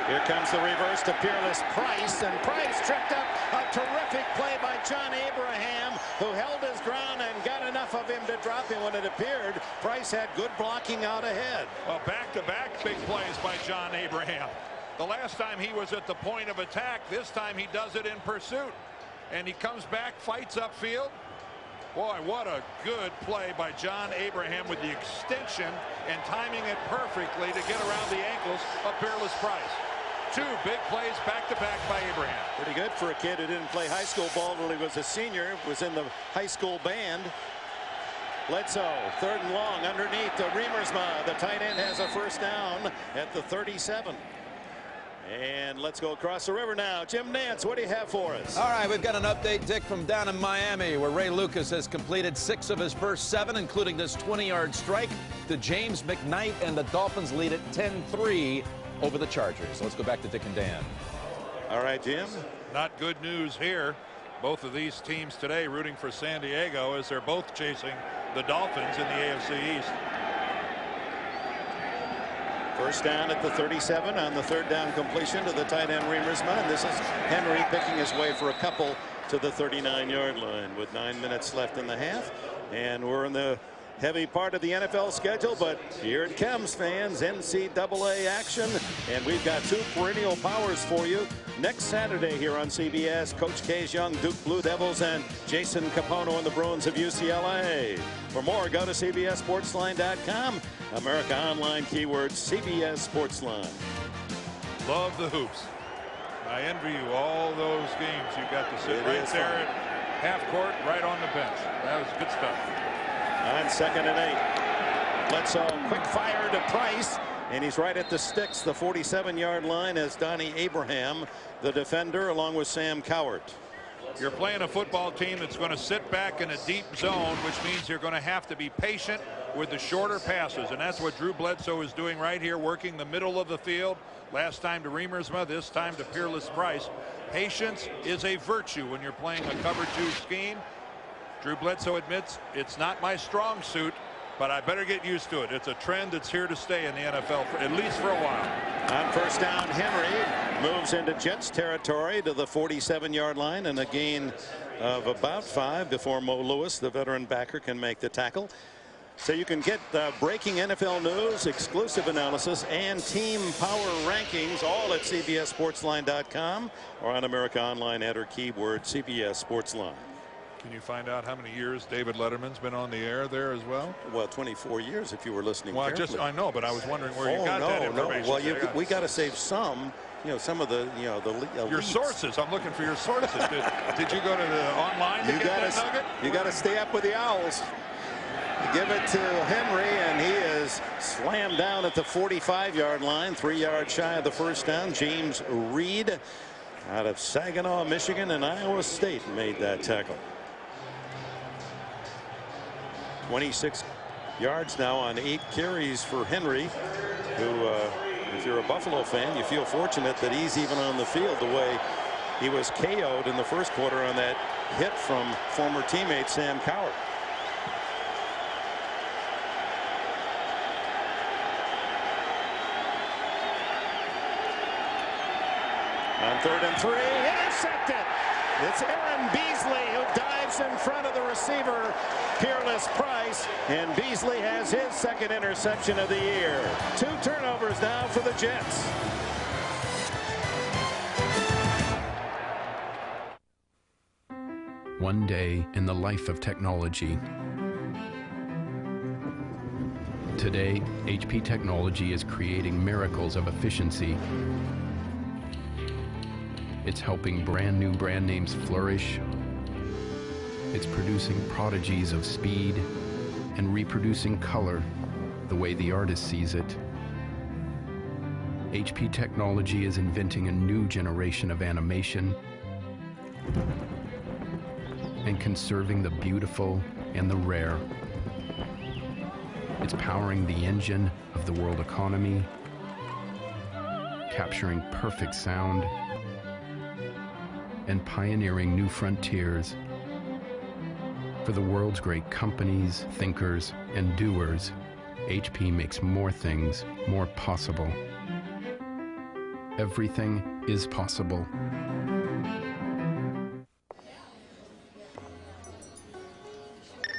Here comes the reverse to Peerless Price, and Price tripped up. A terrific play by John Abraham, who held his ground and got enough of him to drop him when it appeared. Price had good blocking out ahead. Well, back-to-back big plays by John Abraham. The last time he was at the point of attack, this time he does it in pursuit. And he comes back, fights upfield. Boy, what a good play by John Abraham with the extension and timing it perfectly to get around the ankles of Peerless Price. Two big plays back-to-back by Abraham. Pretty good for a kid who didn't play high school ball when he was a senior, was in the high school band. Bledsoe, 3rd and long, underneath to Riemersma. The tight end has a first down at the 37. And let's go across the river now. Jim Nance, what do you have for us? All right, we've got an update, Dick, from down in Miami, where Ray Lucas has completed 6 of his first 7, including this 20-yard strike to James McKnight, and the Dolphins lead at 10-3 over the Chargers. So let's go back to Dick and Dan. All right, Jim. Not good news here. Both of these teams today rooting for San Diego as they're both chasing the Dolphins in the AFC East. First down at the 37 on the 3rd down completion to the tight end Riemersma. And this is Henry picking his way for a couple to the 39-yard line with 9 minutes left in the half. And we're in the heavy part of the NFL schedule, but here it comes, fans. NCAA action, and we've got 2 perennial powers for you next Saturday here on CBS. Coach K's young Duke Blue Devils and Jason Capono and the Bruins of UCLA. For more, go to CBSSportsline.com. America Online, keyword CBS Sportsline. Love the hoops. I envy you all those games you got to sit right there at half court, right on the bench. That was good stuff. On 2nd and 8. Bledsoe, quick fire to Price, and he's right at the sticks, the 47-yard line, as Donnie Abraham, the defender, along with Sam Cowart. You're playing a football team that's going to sit back in a deep zone, which means you're going to have to be patient with the shorter passes, and that's what Drew Bledsoe is doing right here, working the middle of the field. Last time to Riemersma, this time to Peerless Price. Patience is a virtue when you're playing a cover 2 scheme. Drew Bledsoe admits it's not my strong suit, but I better get used to it. It's a trend that's here to stay in the NFL, at least for a while. On first down, Henry moves into Jets territory to the 47-yard line, and a gain of about 5 before Mo Lewis, the veteran backer, can make the tackle. So you can get breaking NFL news, exclusive analysis, and team power rankings all at CBSSportsline.com or on America Online, enter keyword CBS Sportsline. Can you find out how many years David Letterman's been on the air there as well? Well, 24 years if you were listening Well, carefully. I know, but I was wondering where you got that information. No. Well, we got to save some. Some of the, your sources. I'm looking for your sources. Did you go to the online to get that nugget? You got to stay up with the Owls. Give it to Henry, and he is slammed down at the 45-yard line, 3 yards shy of the first down. James Reed out of Saginaw, Michigan, and Iowa State made that tackle. 26 yards now on 8 carries for Henry, who, if you're a Buffalo fan, you feel fortunate that he's even on the field the way he was KO'd in the first quarter on that hit from former teammate Sam Cowart. On 3rd and 3, intercepted. It's Aaron Beasley who dives in front of the receiver, Peerless Price, and Beasley has his second interception of the year. 2 turnovers now for the Jets. One day in the life of technology. Today, HP Technology is creating miracles of efficiency. It's helping brand new brand names flourish. It's producing prodigies of speed and reproducing color the way the artist sees it. HP Technology is inventing a new generation of animation and conserving the beautiful and the rare. It's powering the engine of the world economy, capturing perfect sound, and pioneering new frontiers for the world's great companies, thinkers, and doers. HP makes more things more possible. Everything is possible.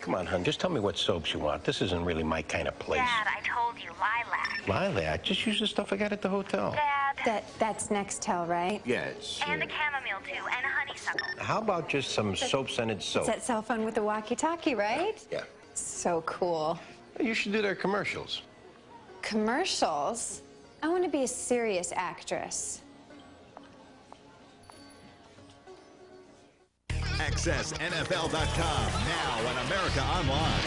Come on, hon, just tell me what soaps you want. This isn't really my kind of place. Dad, I told you, lilac. Lilac? Just use the stuff I got at the hotel. Dad. That's Nextel, right? Yes. And the chamomile, too, and honeysuckle. How about just some soap-scented soap? It's that cell phone with the walkie-talkie, right? Yeah. So cool. You should do their commercials. Commercials? I want to be a serious actress. Access NFL.com now on America Online.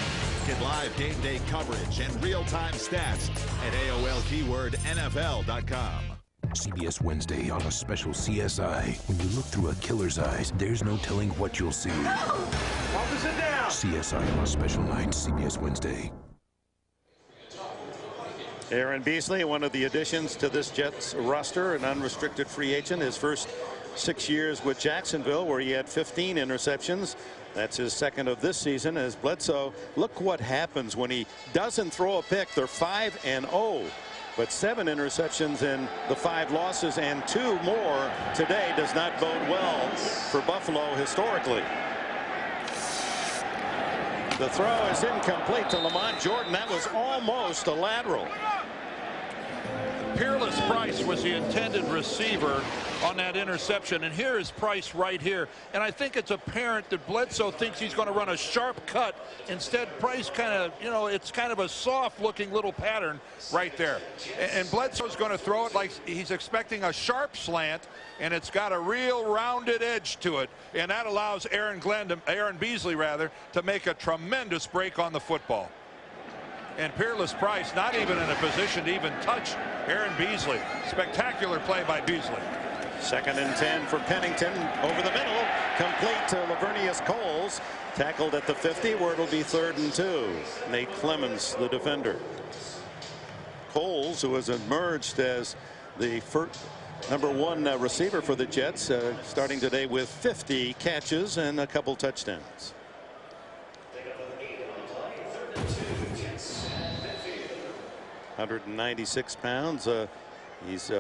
Get live game day coverage and real-time stats at AOL keyword NFL.com. CBS Wednesday on a special CSI. When you look through a killer's eyes, there's no telling what you'll see. No! Officer down! CSI on a special night, CBS Wednesday. Aaron Beasley, one of the additions to this Jets roster, an unrestricted free agent. His first 6 years with Jacksonville, where he had 15 interceptions. That's his second of this season. As Bledsoe, look what happens when he doesn't throw a pick. They're 5-0, but 7 interceptions in the 5 losses, and 2 more today does not bode well for Buffalo historically. The throw is incomplete to Lamont Jordan. That was almost a lateral. Peerless Price was the intended receiver on that interception, and here is Price right here, and I think it's apparent that Bledsoe thinks he's going to run a sharp cut. Instead, Price kind of, it's kind of a soft looking little pattern right there, and Bledsoe's going to throw it like he's expecting a sharp slant, and it's got a real rounded edge to it, and that allows Aaron Beasley to make a tremendous break on the football. And Peerless Price not even in a position to even touch Aaron Beasley. Spectacular play by Beasley. 2nd and 10 for Pennington over the middle, complete to Lavernius Coles, tackled at the 50, where it'll be 3rd and 2. Nate Clemens, the defender. Coles, who has emerged as the #1 receiver for the Jets, starting today with 50 catches and a couple touchdowns. £196. He's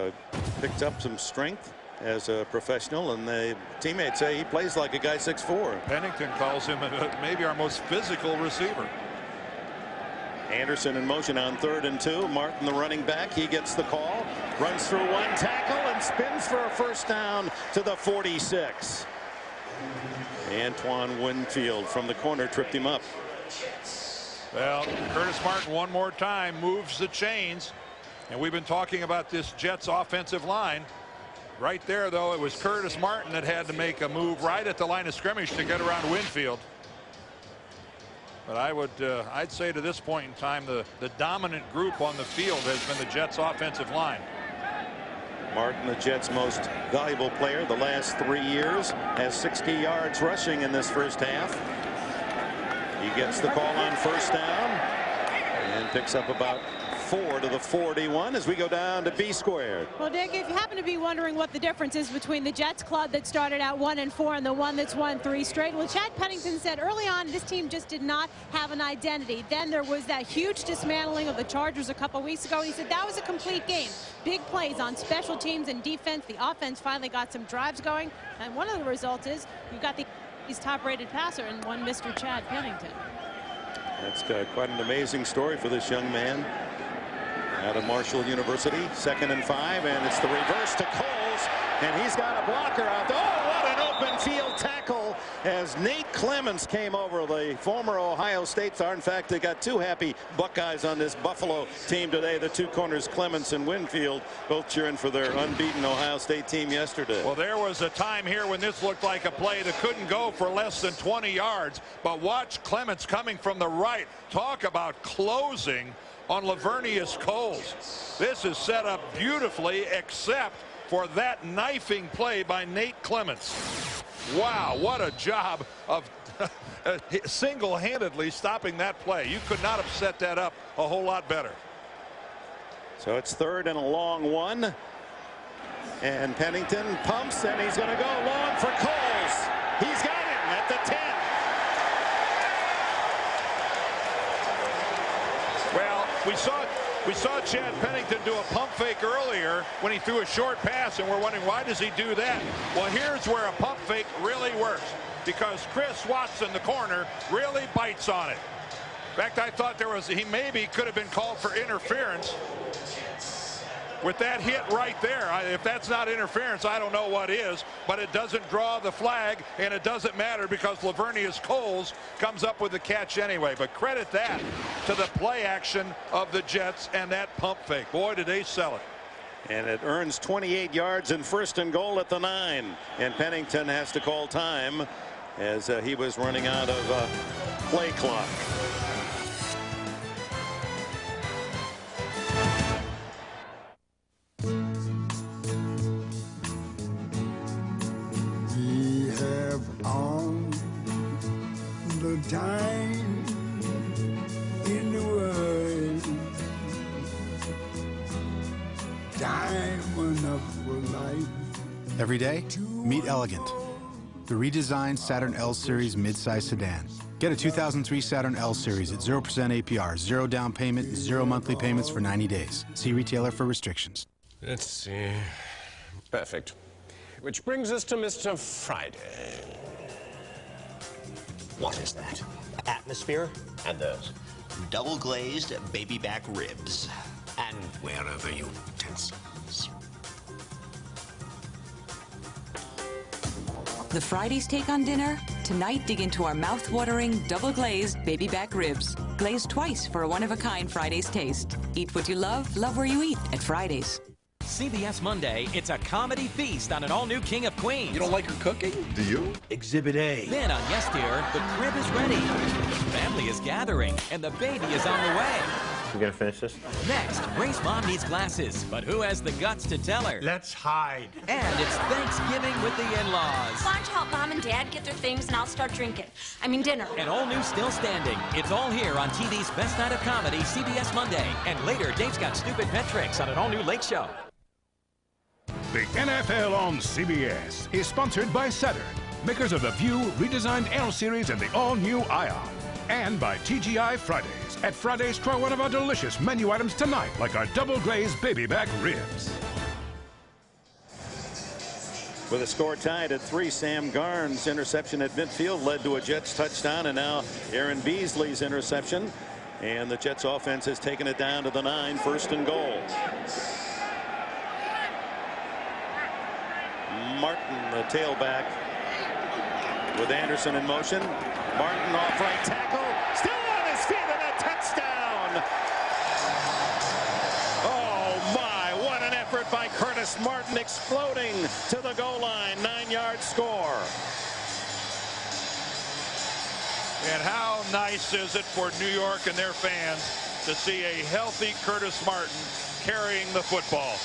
picked up some strength as a professional, and the teammates say he plays like a guy 6'4". Pennington calls him maybe our most physical receiver. Anderson in motion on 3rd and 2. Martin, the running back, he gets the call, runs through 1 tackle and spins for a first down to the 46. Antoine Winfield from the corner tripped him up. Well, Curtis Martin one more time moves the chains. And we've been talking about this Jets offensive line. Right there, though, it was Curtis Martin that had to make a move right at the line of scrimmage to get around Winfield. But I'd say to this point in time, the dominant group on the field has been the Jets offensive line. Martin, the Jets' most valuable player the last 3 years, has 60 yards rushing in this first half. He gets the call on first down and picks up about 4 to the 41 as we go down to B squared. Well, Dick, if you happen to be wondering what the difference is between the Jets club that started out 1-4 and the one that's won 3 straight, well, Chad Pennington said early on this team just did not have an identity. Then there was that huge dismantling of the Chargers a couple weeks ago. He said that was a complete game. Big plays on special teams and defense. The offense finally got some drives going, and one of the results is you've got his top-rated passer and one Mr. Chad Pennington. That's quite an amazing story for this young man out of Marshall University. 2nd and 5, and it's the reverse to Coles, and he's got a blocker out there. Oh, what an open field tackle as Nate Clements came over, the former Ohio State star. In fact, they got 2 happy Buckeyes on this Buffalo team today. The 2 corners, Clements and Winfield, both cheering for their unbeaten Ohio State team yesterday. Well, there was a time here when this looked like a play that couldn't go for less than 20 yards. But watch Clements coming from the right. Talk about closing on Lavernius Coles. This is set up beautifully, except for that knifing play by Nate Clements. Wow, what a job of single-handedly stopping that play. You could not have set that up a whole lot better. So it's 3rd and a long one, and Pennington pumps, and he's going to go long for Coles. He's got him at the 10. Well, we saw Chad Pennington do a pump fake earlier when he threw a short pass, and we're wondering, why does he do that? Well, here's where a pump fake really works, because Chris Watson, the corner, really bites on it. In fact, I thought he maybe could have been called for interference with that hit right there. If that's not interference, I don't know what is, but it doesn't draw the flag, and it doesn't matter because Lavernius Coles comes up with the catch anyway. But credit that to the play action of the Jets and that pump fake. Boy, did they sell it. And it earns 28 yards in 1st and goal at the 9. And Pennington has to call time as he was running out of play clock. We have all the time in the world. Time enough for life. Every day, meet Elegant, the redesigned Saturn L Series midsize sedan. Get a 2003 Saturn L Series at 0% APR, 0 down payment, 0 monthly payments for 90 days. See retailer for restrictions. Let's see. Perfect. Which brings us to Mr. Friday. What is that? Atmosphere? And those. Double glazed baby back ribs. And wherever utensils. The Friday's take on dinner? Tonight, dig into our mouth-watering, double-glazed baby back ribs. Glazed twice for a one-of-a-kind Friday's taste. Eat what you love where you eat at Fridays. CBS Monday, it's a comedy feast on an all-new King of Queens. You don't like her cooking? Do you? Exhibit A. Then on Yes Dear, the crib is ready. The family is gathering, and the baby is on the way. You gonna finish this? Next, Ray's mom needs glasses, but who has the guts to tell her? Let's hide. And it's Thanksgiving with the in-laws. Why don't you help Mom and Dad get their things and I'll start drinking? I mean dinner. An all-new Still Standing. It's all here on TV's Best Night of Comedy, CBS Monday. And later, Dave's got stupid pet tricks on an all-new Late Show. The NFL on CBS is sponsored by Saturn, makers of the View redesigned L Series and the all-new Ion. And by TGI Fridays. At Fridays, try one of our delicious menu items tonight, like our double-glazed baby back ribs. With a score tied at 3, Sam Garn's interception at midfield led to a Jets touchdown, and now Aaron Beasley's interception. And the Jets offense has taken it down to the 9, 1st and goal. Martin, the tailback, with Anderson in motion. Martin off right tackle. Still on his feet and a touchdown. Oh my, what an effort by Curtis Martin, exploding to the goal line. 9-yard score. And how nice is it for New York and their fans to see a healthy Curtis Martin carrying the football.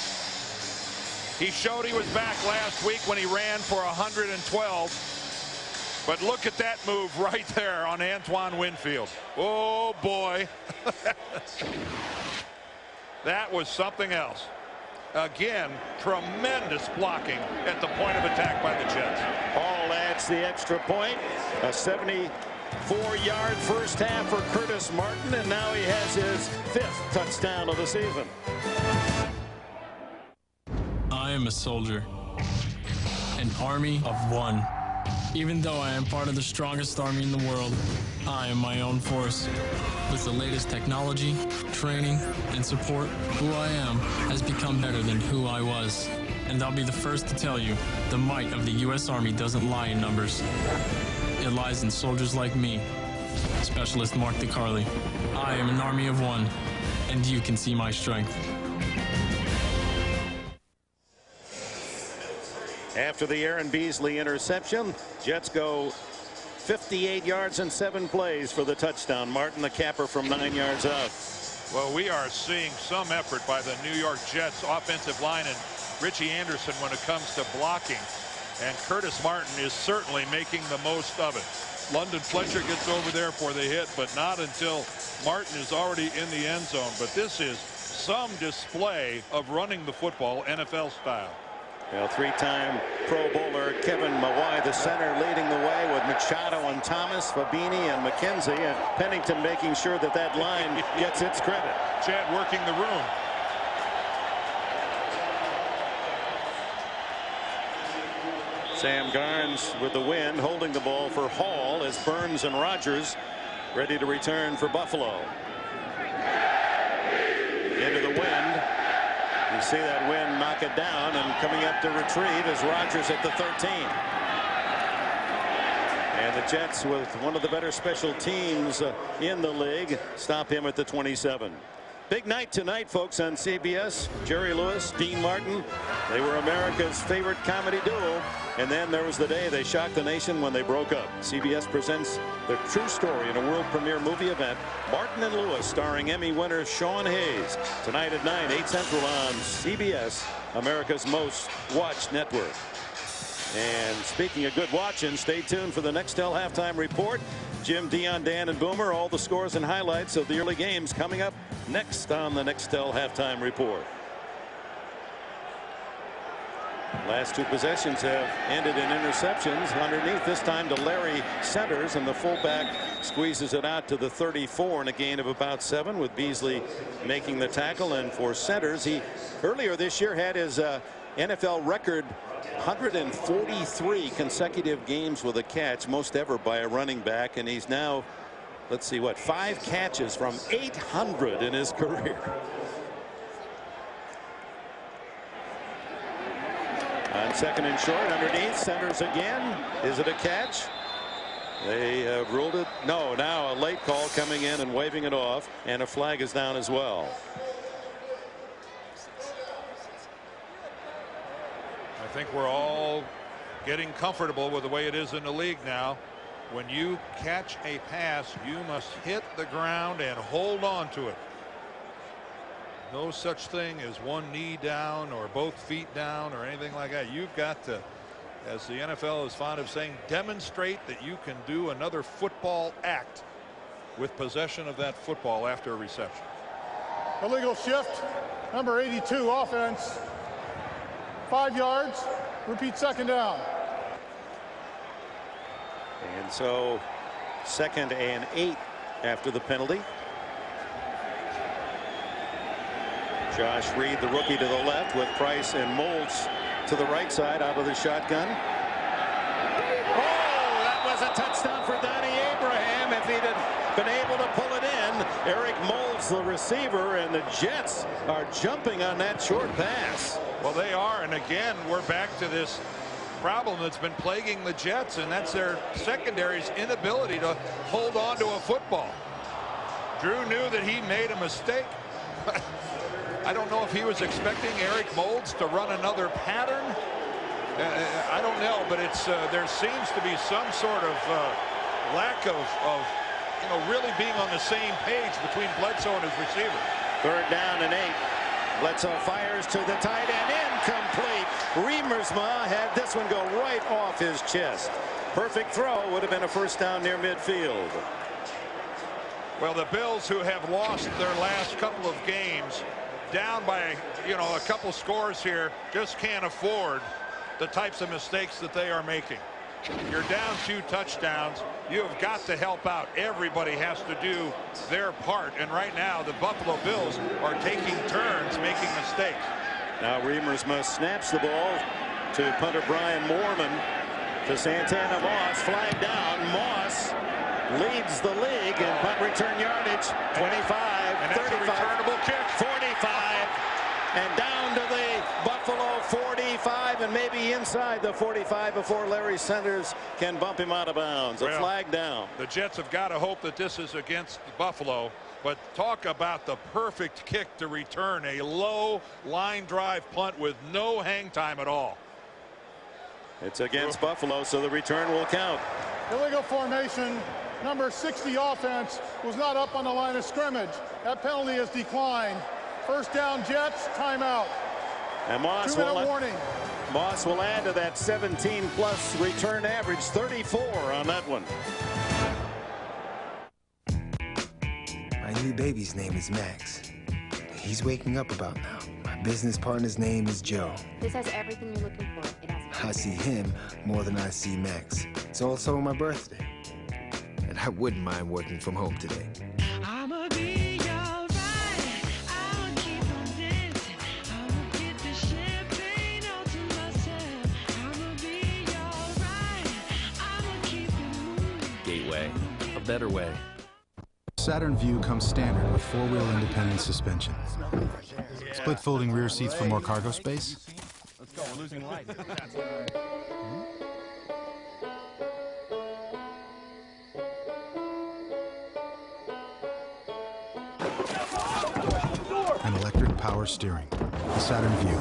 He showed he was back last week when he ran for 112. But look at that move right there on Antoine Winfield. Oh, boy. That was something else. Again, tremendous blocking at the point of attack by the Jets. Hall adds the extra point. A 74-yard first half for Curtis Martin, and now he has his 5th touchdown of the season. I am a soldier, an army of one. Even though I am part of the strongest army in the world, I am my own force. With the latest technology, training, and support, who I am has become better than who I was. And I'll be the first to tell you, the might of the U.S. Army doesn't lie in numbers. It lies in soldiers like me. Specialist Mark DeCarli. I am an army of one, and you can see my strength. After the Aaron Beasley interception, Jets go 58 yards and 7 plays for the touchdown. Martin, the capper, from 9 yards out. Well, we are seeing some effort by the New York Jets offensive line and Richie Anderson when it comes to blocking. And Curtis Martin is certainly making the most of it. London Fletcher gets over there for the hit, but not until Martin is already in the end zone. But this is some display of running the football NFL style. Well, 3-time Pro Bowler Kevin Mawai, the center, leading the way with Machado and Thomas, Fabini and McKenzie, and Pennington making sure that that line gets its credit. Chad working the room. Sam Garnes with the win, holding the ball for Hall as Burns and Rogers ready to return for Buffalo. Into the wind. You see that wind knock it down, and coming up to retrieve is Rogers at the 13. And the Jets, with one of the better special teams in the league, stop him at the 27. Big night tonight, folks, on CBS. Jerry Lewis, Dean Martin, they were America's favorite comedy duo. And then there was the day they shocked the nation when they broke up. CBS presents the true story in a world premiere movie event, Martin and Lewis, starring Emmy winner Sean Hayes. Tonight at 9, 8 Central on CBS, America's most watched network. And speaking of good watching, stay tuned for the Nextel halftime report. Jim, Dion, Dan, and Boomer, all the scores and highlights of the early games coming up next on the Nextel halftime report. Last 2 possessions have ended in interceptions. Underneath, this time to Larry Centers, and the fullback squeezes it out to the 34 in a gain of about 7, with Beasley making the tackle. And for Centers, he earlier this year had his NFL record 143 consecutive games with a catch, most ever by a running back, and he's now, let's see, what, 5 catches from 800 in his career. On 2nd and short, underneath, Centers again. Is it a catch? They ruled it. No, now a late call coming in and waving it off, and a flag is down as well. I think we're all getting comfortable with the way it is in the league now. When you catch a pass, you must hit the ground and hold on to it. No such thing as one knee down or both feet down or anything like that. You've got to, as the NFL is fond of saying, demonstrate that you can do another football act with possession of that football after a reception. Illegal shift, number 82, offense. 5 yards. Repeat 2nd down. And so 2nd and 8 after the penalty. Josh Reed, the rookie, to the left, with Price and Moulds to the right side out of the shotgun. Oh, that was a touchdown for Donnie Abraham. If he'd have been able to pull it in, Eric Moulds, the receiver, and the Jets are jumping on that short pass. Well, they are, and again, we're back to this problem that's been plaguing the Jets, and that's their secondary's inability to hold on to a football. Drew knew that he made a mistake. I don't know if he was expecting Eric Moulds to run another pattern. I don't know, but it's there seems to be some sort of lack of really being on the same page between Bledsoe and his receiver. 3rd down and 8. Bledsoe fires to the tight end, incomplete. Riemersma had this one go right off his chest. Perfect throw, would have been a first down near midfield. Well, the Bills, who have lost their last couple of games, down by a couple scores here, just can't afford the types of mistakes that they are making. You're down 2 touchdowns. You have got to help out. Everybody has to do their part. And right now, the Buffalo Bills are taking turns making mistakes. Now Riemersma snaps the ball to punter Brian Moorman to Santana Moss. Flag down. Moss leads the league in punt return yardage. 25, and 35, a returnable kick. 45, and down to the Buffalo 45, and maybe inside the 45 before Larry Centers can bump him out of bounds. A flag down. The Jets have got to hope that this is against Buffalo, but talk about the perfect kick to return a low line drive punt with no hang time at all. It's against Buffalo, so the return will count. Illegal formation. Number 60 offense was not up on the line of scrimmage. That penalty is declined. First down, Jets. Timeout. And Moss 2-minute warning. Moss will add to that 17-plus return average. 34 on that one. My new baby's name is Max. He's waking up about now. My business partner's name is Joe. This has everything you're looking for. It has. I see him more than I see Max. It's also my birthday. And I wouldn't mind working from home today. I'ma be alright. I'll keep on dancing. I'll get the champagne all to myself. I'ma be alright. I'ma keep it moving. Gateway, a better way. Saturn Vue comes standard with 4-wheel independent suspension. Split folding rear seats for more cargo space. Let's go, we're losing light. And electric power steering. The Saturn Vue.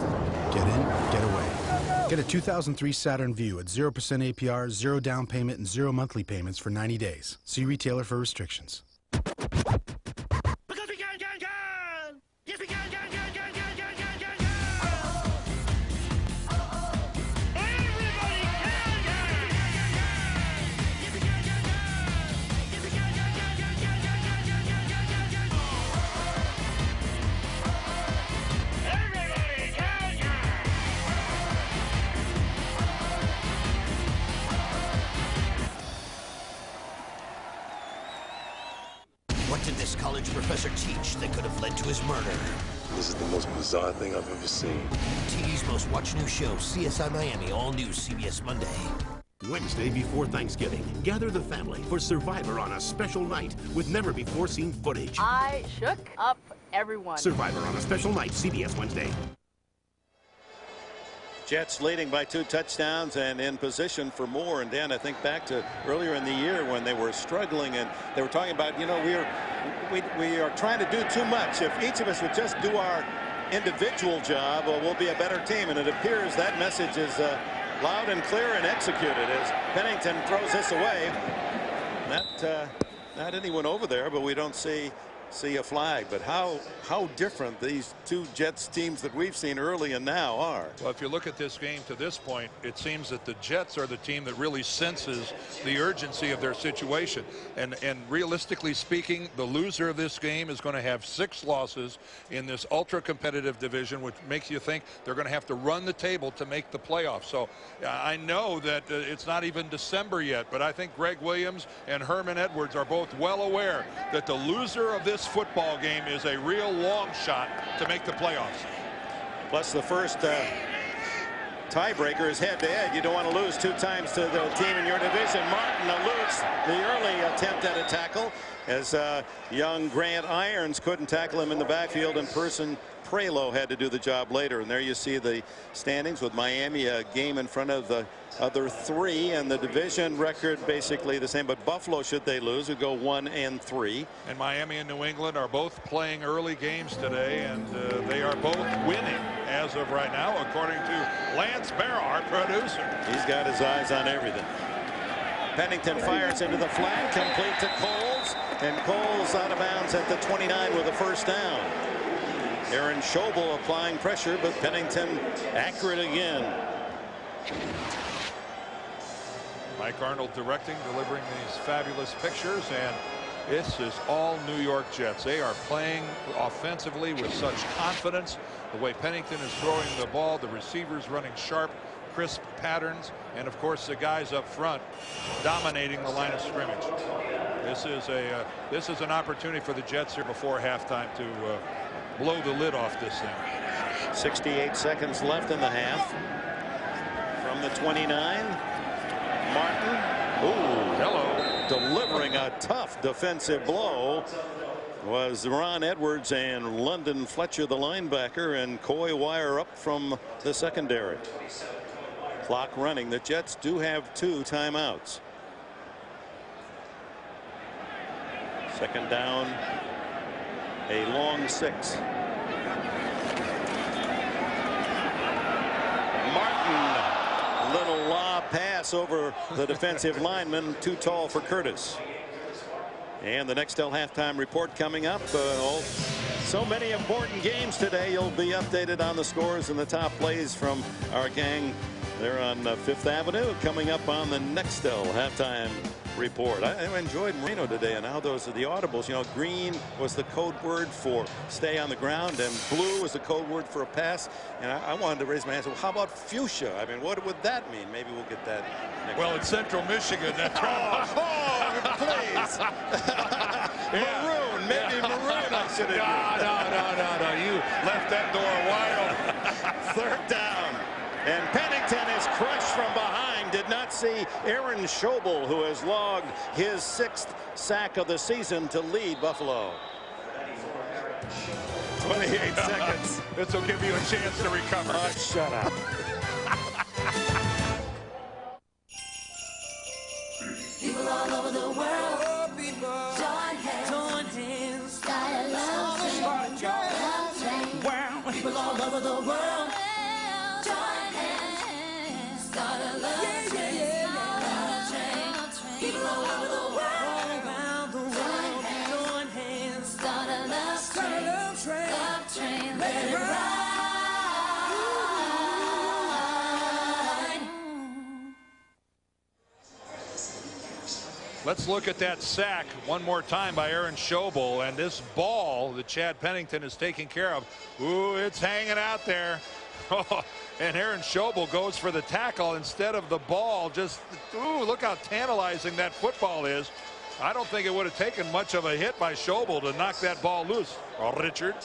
Get in, get away. Get a 2003 Saturn Vue at 0% APR, 0 down payment, and 0 monthly payments for 90 days. See retailer for restrictions. What did this college professor teach that could have led to his murder? This is the most bizarre thing I've ever seen. TV's most watched new show, CSI Miami, all new CBS Monday. Wednesday before Thanksgiving, gather the family for Survivor on a special night with never-before-seen footage. I shook up everyone. Survivor on a special night, CBS Wednesday. Jets leading by 2 touchdowns and in position for more. And Dan, I think back to earlier in the year when they were struggling and they were talking about, we are trying to do too much. If each of us would just do our individual job, we'll be a better team. And it appears that message is loud and clear and executed as Pennington throws this away. Not anyone over there, but we don't see a flag. But how different these 2 Jets teams that we've seen early and now are. Well, if you look at this game to this point, it seems that the Jets are the team that really senses the urgency of their situation. And realistically speaking, the loser of this game is going to have 6 losses in this ultra competitive division, which makes you think they're going to have to run the table to make the playoffs. So I know that it's not even December yet, but I think Greg Williams and Herman Edwards are both well aware that the loser of this football game is a real long shot to make the playoffs. Plus the first tiebreaker is head-to-head. You don't want to lose 2 times to the team in your division. Martin eludes the early attempt at a tackle as young Grant Irons couldn't tackle him in the backfield in person. Prelo had to do the job later, and there you see the standings with Miami a game in front of the other 3, and the division record basically the same, but Buffalo, should they lose, would go 1-3. And Miami and New England are both playing early games today, and they are both winning as of right now, according to Lance Barrow, our producer. He's got his eyes on everything. Pennington fires into the flat, complete to Coles, and Coles out of bounds at the 29 with a first down. Aaron Schobel applying pressure, but Pennington accurate again. Mike Arnold directing, delivering these fabulous pictures, and this is all New York Jets. They are playing offensively with such confidence. The way Pennington is throwing the ball, the receivers running sharp, crisp patterns, and of course the guys up front dominating the line of scrimmage. This is an opportunity for the Jets here before halftime to blow the lid off this thing. 68 seconds left in the half. From the 29, Martin, hello, delivering a tough defensive blow was Ron Edwards and London Fletcher, the linebacker, and Coy Wire up from the secondary. Clock running. The Jets do have 2 timeouts. Second down, a long 6. Martin, little lob pass over the defensive lineman, too tall for Curtis. And the Nextel halftime report coming up. So many important games today. You'll be updated on the scores and the top plays from our gang there on 5th Avenue. Coming up on the Nextel halftime report. I enjoyed Marino today and how those are the audibles. You know, green was the code word for stay on the ground, and blue was the code word for a pass. And I wanted to raise my hand. So how about fuchsia? I mean, what would that mean? Maybe we'll get that next well, time. It's Central Michigan. That's right. Please. Maroon. Maybe maroon I should have. No. You left that door wide open. 3rd down. And Pennington is crushed from behind. Did not see Aaron Schobel, who has logged his 6th sack of the season to lead Buffalo. 28 seconds. This will give you a chance to recover. Shut up. People all over the world, join hands, style love train. People all over the world, join hands, start a love train. People all over the world, around the world, join hands, start a love train. Let it ride. Let's look at that sack one more time by Aaron Schobel, and this ball that Chad Pennington is taking care of. Ooh, it's hanging out there. And Aaron Schobel goes for the tackle instead of the ball. Just, ooh, look how tantalizing that football is. I don't think it would have taken much of a hit by Schobel to knock that ball loose. Richard.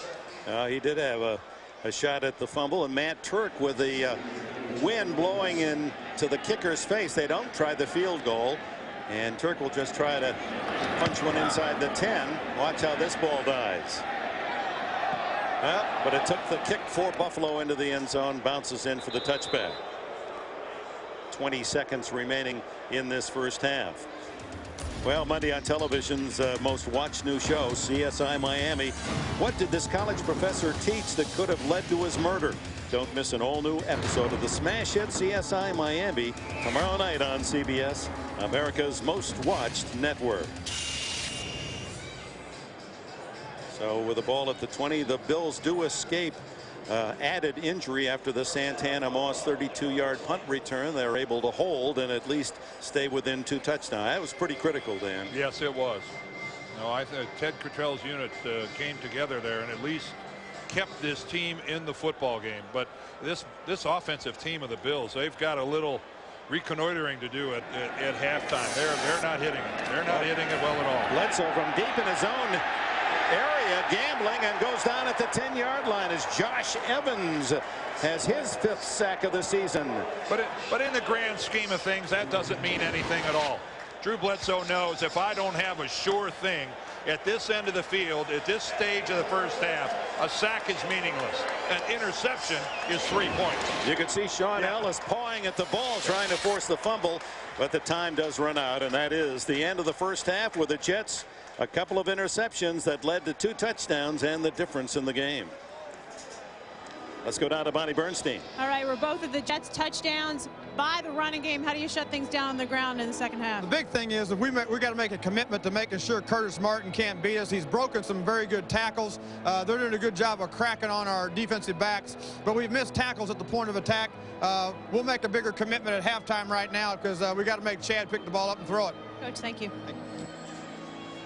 He did have a shot at the fumble, and Matt Turk with the wind blowing into the kicker's face. They don't try the field goal. And Turk will just try to punch one inside the 10. Watch how this ball dies. Well, but it took the kick for Buffalo into the end zone. Bounces in for the touchback. 20 seconds remaining in this first half. Well, Monday on television's most watched new show, CSI Miami. What did this college professor teach that could have led to his murder? Don't miss an all-new episode of the smash hit CSI Miami tomorrow night on CBS, America's most watched network. So with the ball at the 20, the Bills do escape added injury after the Santana Moss 32-yard punt return. They're able to hold and at least stay within 2 touchdowns. That was pretty critical, Dan. Yes, it was. No, I think Ted Cottrell's unit came together there and at least kept this team in the football game. But this offensive team of the Bills, they've got a little reconnoitering to do at halftime. They're not hitting it. They're not hitting it well at all. Bledsoe from deep in his own area gambling and goes down at the 10-yard line as Josh Evans has his 5th sack of the season. But in the grand scheme of things, that doesn't mean anything at all. Drew Bledsoe knows if I don't have a sure thing at this end of the field, at this stage of the first half, a sack is meaningless. An interception is 3 points. You can see Sean Ellis pawing at the ball, trying to force the fumble, but the time does run out, and that is the end of the first half with the Jets. A couple of interceptions that led to 2 touchdowns and the difference in the game. Let's go down to Bonnie Bernstein. All right, we're both of the Jets touchdowns by the running game. How do you shut things down on the ground in the second half? The big thing is we got to make a commitment to making sure Curtis Martin can't beat us. He's broken some very good tackles. They're doing a good job of cracking on our defensive backs, but we've missed tackles at the point of attack. We'll make a bigger commitment at halftime right now because we got to make Chad pick the ball up and throw it. Coach, thank you.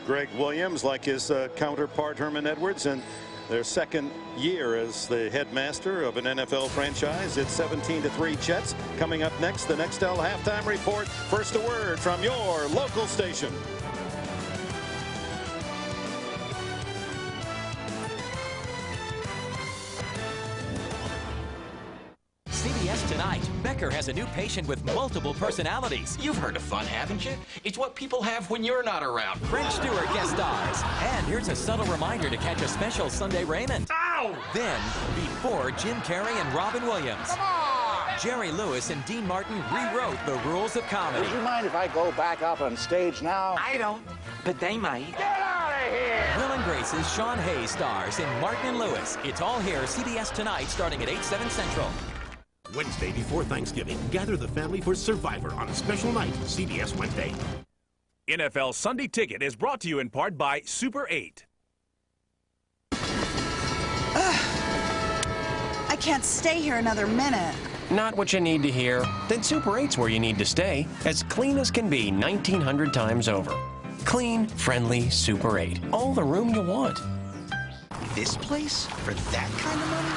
Greg Williams, like his counterpart Herman Edwards, and their second year as the headmaster of an NFL franchise. It's 17-3 Jets. Coming up next, the Nextel halftime report. First, a word from your local station. CBS Tonight. Becker has a new patient with multiple personalities. You've heard of fun, haven't you? It's what people have when you're not around. French Stewart guest stars. And here's a subtle reminder to catch a special Sunday Raymond. Ow! Then, before Jim Carrey and Robin Williams, Jerry Lewis and Dean Martin rewrote the rules of comedy. Would you mind if I go back up on stage now? I don't, but they might. Get out of here! Will and Grace's Sean Hayes stars in Martin and Lewis. It's all here, CBS Tonight, starting at 8/7 Central. Wednesday before Thanksgiving, gather the family for Survivor on a special night, CBS Wednesday. NFL Sunday Ticket is brought to you in part by Super 8. I can't stay here another minute. Not what you need to hear? Then Super 8's where you need to stay. As clean as can be 1,900 times over. Clean, friendly Super 8. All the room you want. This place? For that kind of money?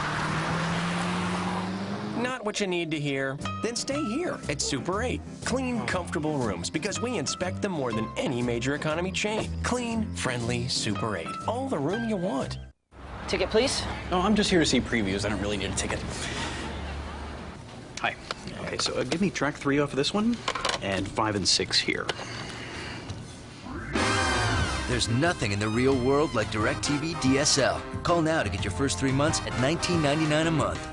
Not what you need to hear? Then stay here at Super 8. Clean, comfortable rooms because we inspect them more than any major economy chain. Clean, friendly Super 8. All the room you want. Ticket, please. No, I'm just here to see previews. I don't really need a ticket. Hi. Okay, so give me track 3 off of this one, and 5 and 6 here. There's nothing in the real world like DirecTV DSL. Call now to get your first 3 months at $19.99 a month.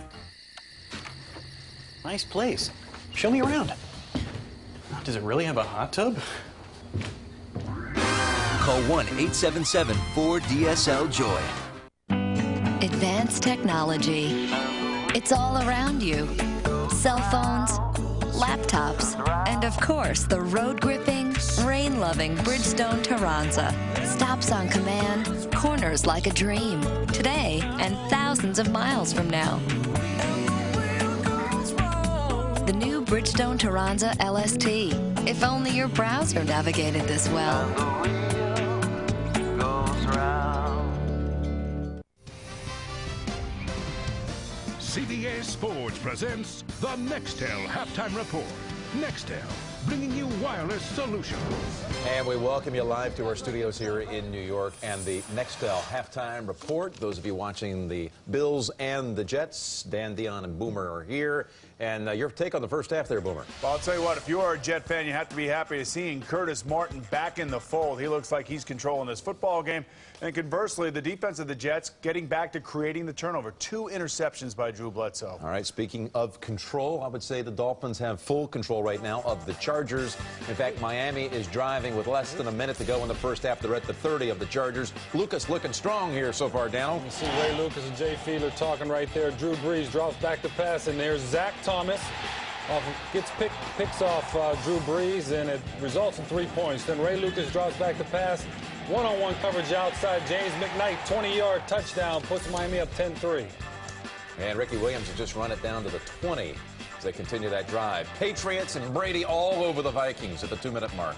Nice place. Show me around. Does it really have a hot tub? Call 1-877-4DSL-JOY. Advanced technology. It's all around you. Cell phones, laptops, and of course the road-gripping, rain-loving Bridgestone Turanza. Stops on command, corners like a dream. Today and thousands of miles from now. The new Bridgestone Turanza LST. If only your browser navigated this well. CBS Sports presents the Nextel Halftime Report. Nextel, bringing you wireless solutions. And we welcome you live to our studios here in New York and the Nextel Halftime Report. Those of you watching the Bills and the Jets, Dan, Dion, and Boomer are here. And your take on the first half there, Boomer. Well, I'll tell you what, if you are a Jet fan, you have to be happy to seeing Curtis Martin back in the fold. He looks like he's controlling this football game. And conversely, the defense of the Jets getting back to creating the turnover. 2 interceptions by Drew Bledsoe. All right, speaking of control, I would say the Dolphins have full control right now of the Chargers. In fact, Miami is driving with less than a minute to go in the first half. They're at the 30 of the Chargers. Lucas looking strong here so far, Daniel. You see Ray Lucas and Jay Fiedler talking right there. Drew Brees drops back to pass, and there's Zach Thomas. Picks off Drew Brees, and it results in 3 points. Then Ray Lucas drops back to pass. One-on-one coverage outside. James McKnight, 20-yard touchdown, puts Miami up 10-3. And Ricky Williams has just run it down to the 20 as they continue that drive. Patriots and Brady all over the Vikings at the 2-minute mark.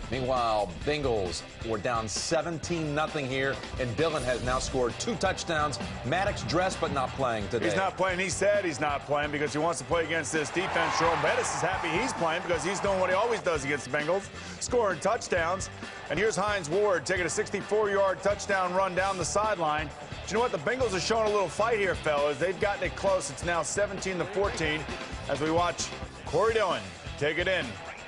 Meanwhile, Bengals were down 17-0 here, and Dillon has now scored 2 touchdowns. Maddox dressed but not playing today. He's not playing. He said he's not playing because he wants to play against this defense. Jerome Bettis is happy he's playing because he's doing what he always does against the Bengals, scoring touchdowns. And here's Hines Ward taking a 64-yard touchdown run down the sideline. But you know what? The Bengals are showing a little fight here, fellas. They've gotten it close. It's now 17-14 as we watch Corey Dillon take it in.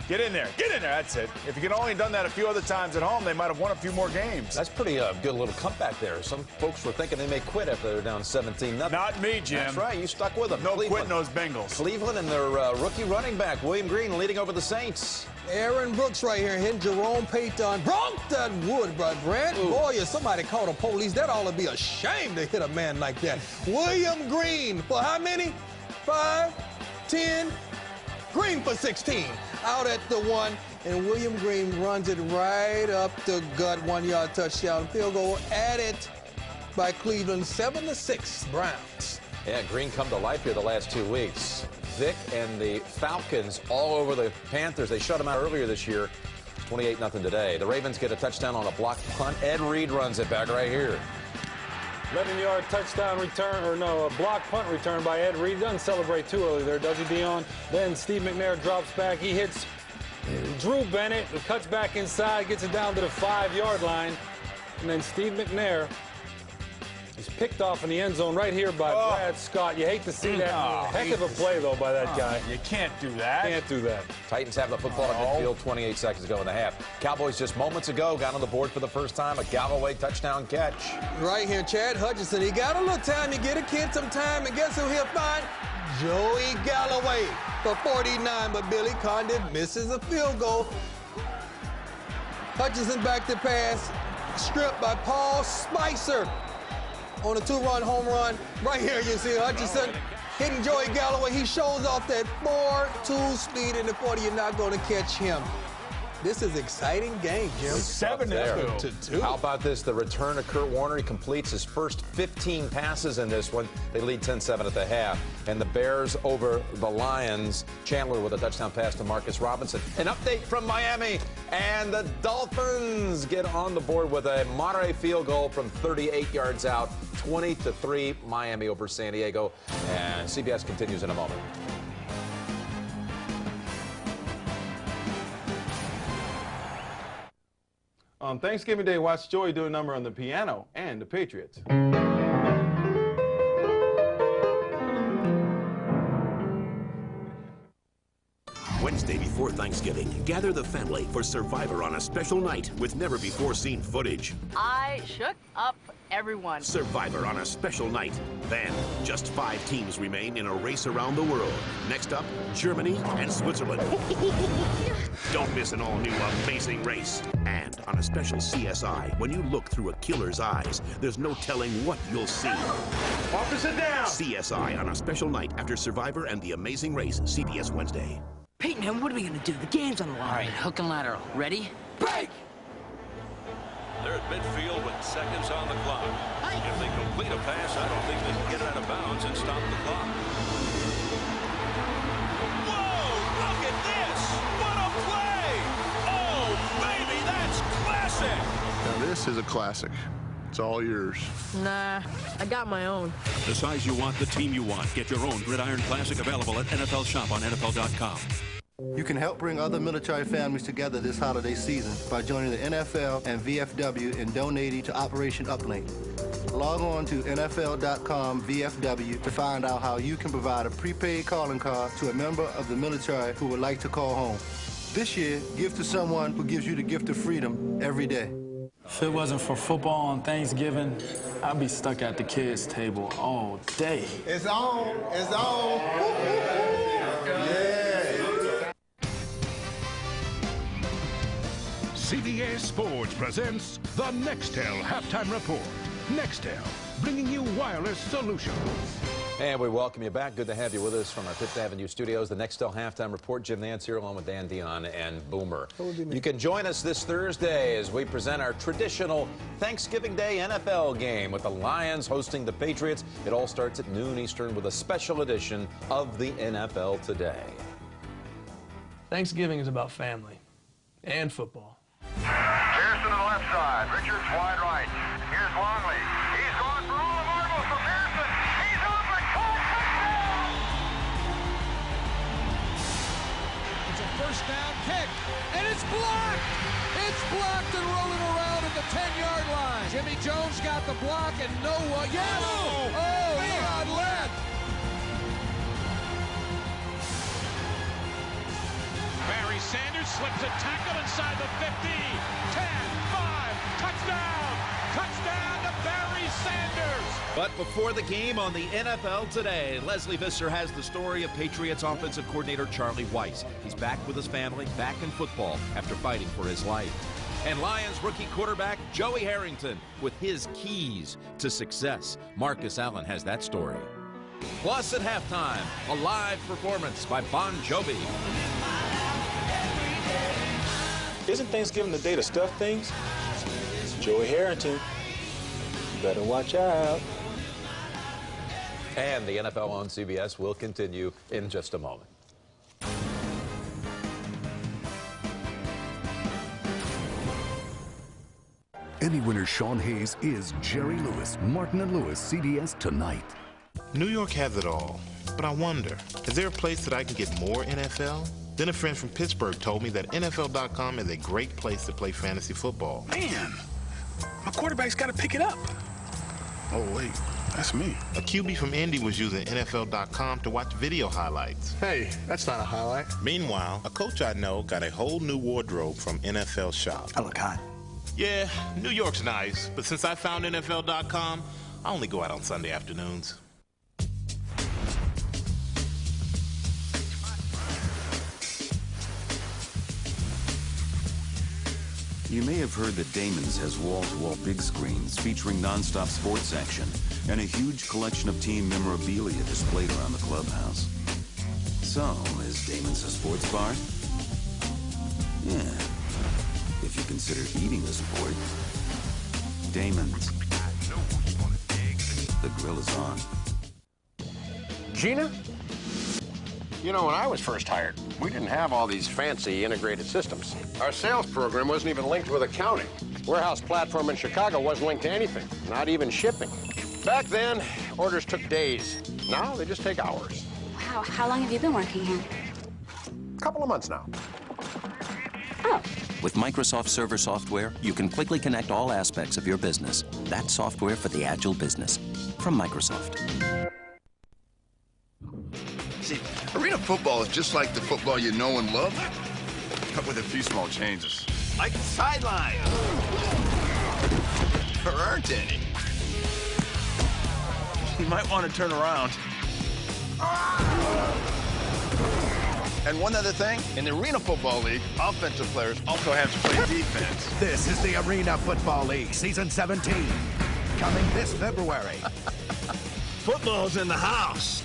Get in there. Get in there. That's it. If you could only done that a few other times at home, they might have won a few more games. That's pretty good little comeback there. Some folks were thinking they may quit after they're down 17-0. Not me, Jim. That's right. You stuck with them. No quitting those Bengals. Cleveland and their rookie running back, William Green, leading over the Saints. Aaron Brooks right here hitting Jerome Payton. Broke that wood, Brent. Boy, if somebody called the police, that ought to be a shame to hit a man like that. William Green for how many? 5, 10. Green for 16. Out at the 1. And William Green runs it right up the gut. 1-yard touchdown. Field goal added by Cleveland. 7-6 Browns. Yeah, Green come to life here the last 2 weeks. Vic and the Falcons all over the Panthers. They shut them out earlier this year. 28-0 today. The Ravens get a touchdown on a blocked punt. Ed Reed runs it back right here. 11-yard touchdown return, or no, a block punt return by Ed Reed. Doesn't celebrate too early there, does he, Dion? Then Steve McNair drops back. He hits Drew Bennett, who cuts back inside, gets it down to the 5-yard line. And then Steve McNair is picked off in the end zone right here by Brad Scott. You hate to see that. Heck of a play, though, by that guy. You can't do that. Can't do that. Titans have the football at midfield, 28 seconds to go in the half. Cowboys just moments ago got on the board for the first time, a Galloway touchdown catch. Right here, Chad Hutchinson. He got a little time. You get a kid some time, and guess who he'll find? Joey Galloway for 49, but Billy Condon misses a field goal. Hutchinson back to pass, stripped by Paul Spicer on a 2-run home run. Right here you see Hutchinson hitting Joey Galloway. He shows off that 4.2 speed in the 40. You're not going to catch him. This is an exciting game, Jim. 7-2. How about this? The return of Kurt Warner. He completes his first 15 passes in this one. They lead 10-7 at the half. And the Bears over the Lions. Chandler with a touchdown pass to Marcus Robinson. An update from Miami. And the Dolphins get on the board with a Monterey field goal from 38 yards out. 20-3 Miami over San Diego. And CBS continues in a moment. On Thanksgiving Day, watch Joey do a number on the piano and the Patriots. Wednesday before Thanksgiving, gather the family for Survivor on a special night with never-before-seen footage. I shook up everyone. Survivor on a special night. Then, just 5 teams remain in a race around the world. Next up, Germany and Switzerland. Don't miss an all-new amazing race. And on a special CSI, when you look through a killer's eyes, there's no telling what you'll see. Officer down! CSI on a special night after Survivor and The Amazing Race, CBS Wednesday. Peyton, man, what are we going to do? The game's on the line. All right, hook and lateral. Ready? Break! They're at midfield with seconds on the clock. If they complete a pass, I don't think they can get it out of bounds and stop the clock. Whoa! Look at this! What a play! Oh, baby, that's classic! Now this is a classic. It's all yours. Nah, I got my own. The size you want, the team you want. Get your own Gridiron Classic available at NFL Shop on NFL.com. You can help bring other military families together this holiday season by joining the NFL and VFW in donating to Operation Uplink. Log on to NFL.com VFW to find out how you can provide a prepaid calling card to a member of the military who would like to call home. This year, give to someone who gives you the gift of freedom every day. If it wasn't for football on Thanksgiving, I'd be stuck at the kids' table all day. It's on. It's on. Yeah. CBS Sports presents the Nextel Halftime Report. Nextel, bringing you wireless solutions. And we welcome you back. Good to have you with us from our Fifth Avenue studios. The Nextel Halftime Report. Jim Nance here along with Dan Dion and Boomer. You can join us this Thursday as we present our traditional Thanksgiving Day NFL game with the Lions hosting the Patriots. It all starts at noon Eastern with a special edition of the NFL Today. Thanksgiving is about family and football. to the left side. Richards wide right. Here's Longley. He's going for all the marbles for Pearson. He's open. Touchdown! It's a first down kick, and it's blocked. It's blocked and rolling around at the 10-yard line. Jimmy Jones got the block, and no one. Yes! Oh, Leon led. Barry Sanders slips a tackle inside the 50, 10, 5, touchdown! Touchdown to Barry Sanders! But before the game on the NFL Today, Leslie Visser has the story of Patriots offensive coordinator Charlie Weis. He's back with his family, back in football after fighting for his life. And Lions rookie quarterback Joey Harrington with his keys to success. Marcus Allen has that story. Plus at halftime, a live performance by Bon Jovi. Isn't Thanksgiving the day to stuff things? Joey Harrington, you better watch out. And the NFL on CBS will continue in just a moment. Emmy winner Sean Hayes is Jerry Lewis, Martin and Lewis, CBS Tonight. New York has it all, but I wonder, is there a place that I can get more NFL? Then a friend from Pittsburgh told me that NFL.com is a great place to play fantasy football. Man, my quarterback's got to pick it up. Oh, wait, that's me. A QB from Indy was using NFL.com to watch video highlights. Hey, that's not a highlight. Meanwhile, a coach I know got a whole new wardrobe from NFL Shop. I look hot. Yeah, New York's nice, but since I found NFL.com, I only go out on Sunday afternoons. You may have heard that Damon's has wall-to-wall big screens featuring nonstop sports action and a huge collection of team memorabilia displayed around the clubhouse. So, is Damon's a sports bar? Yeah, if you consider eating a sport. Damon's. The grill is on. Gina? You know, when I was first hired, we didn't have all these fancy integrated systems. Our sales program wasn't even linked with accounting. Warehouse platform in Chicago wasn't linked to anything, not even shipping. Back then, orders took days. Now they just take hours. Wow, how long have you been working here? A couple of months now. Oh. With Microsoft Server software, you can quickly connect all aspects of your business. That's software for the agile business from Microsoft. See, arena football is just like the football you know and love, but with a few small changes. Like the sideline. There aren't any. You might want to turn around. And one other thing, in the Arena Football League, offensive players also have to play defense. This is the Arena Football League, Season 17, coming this February. Football's in the house.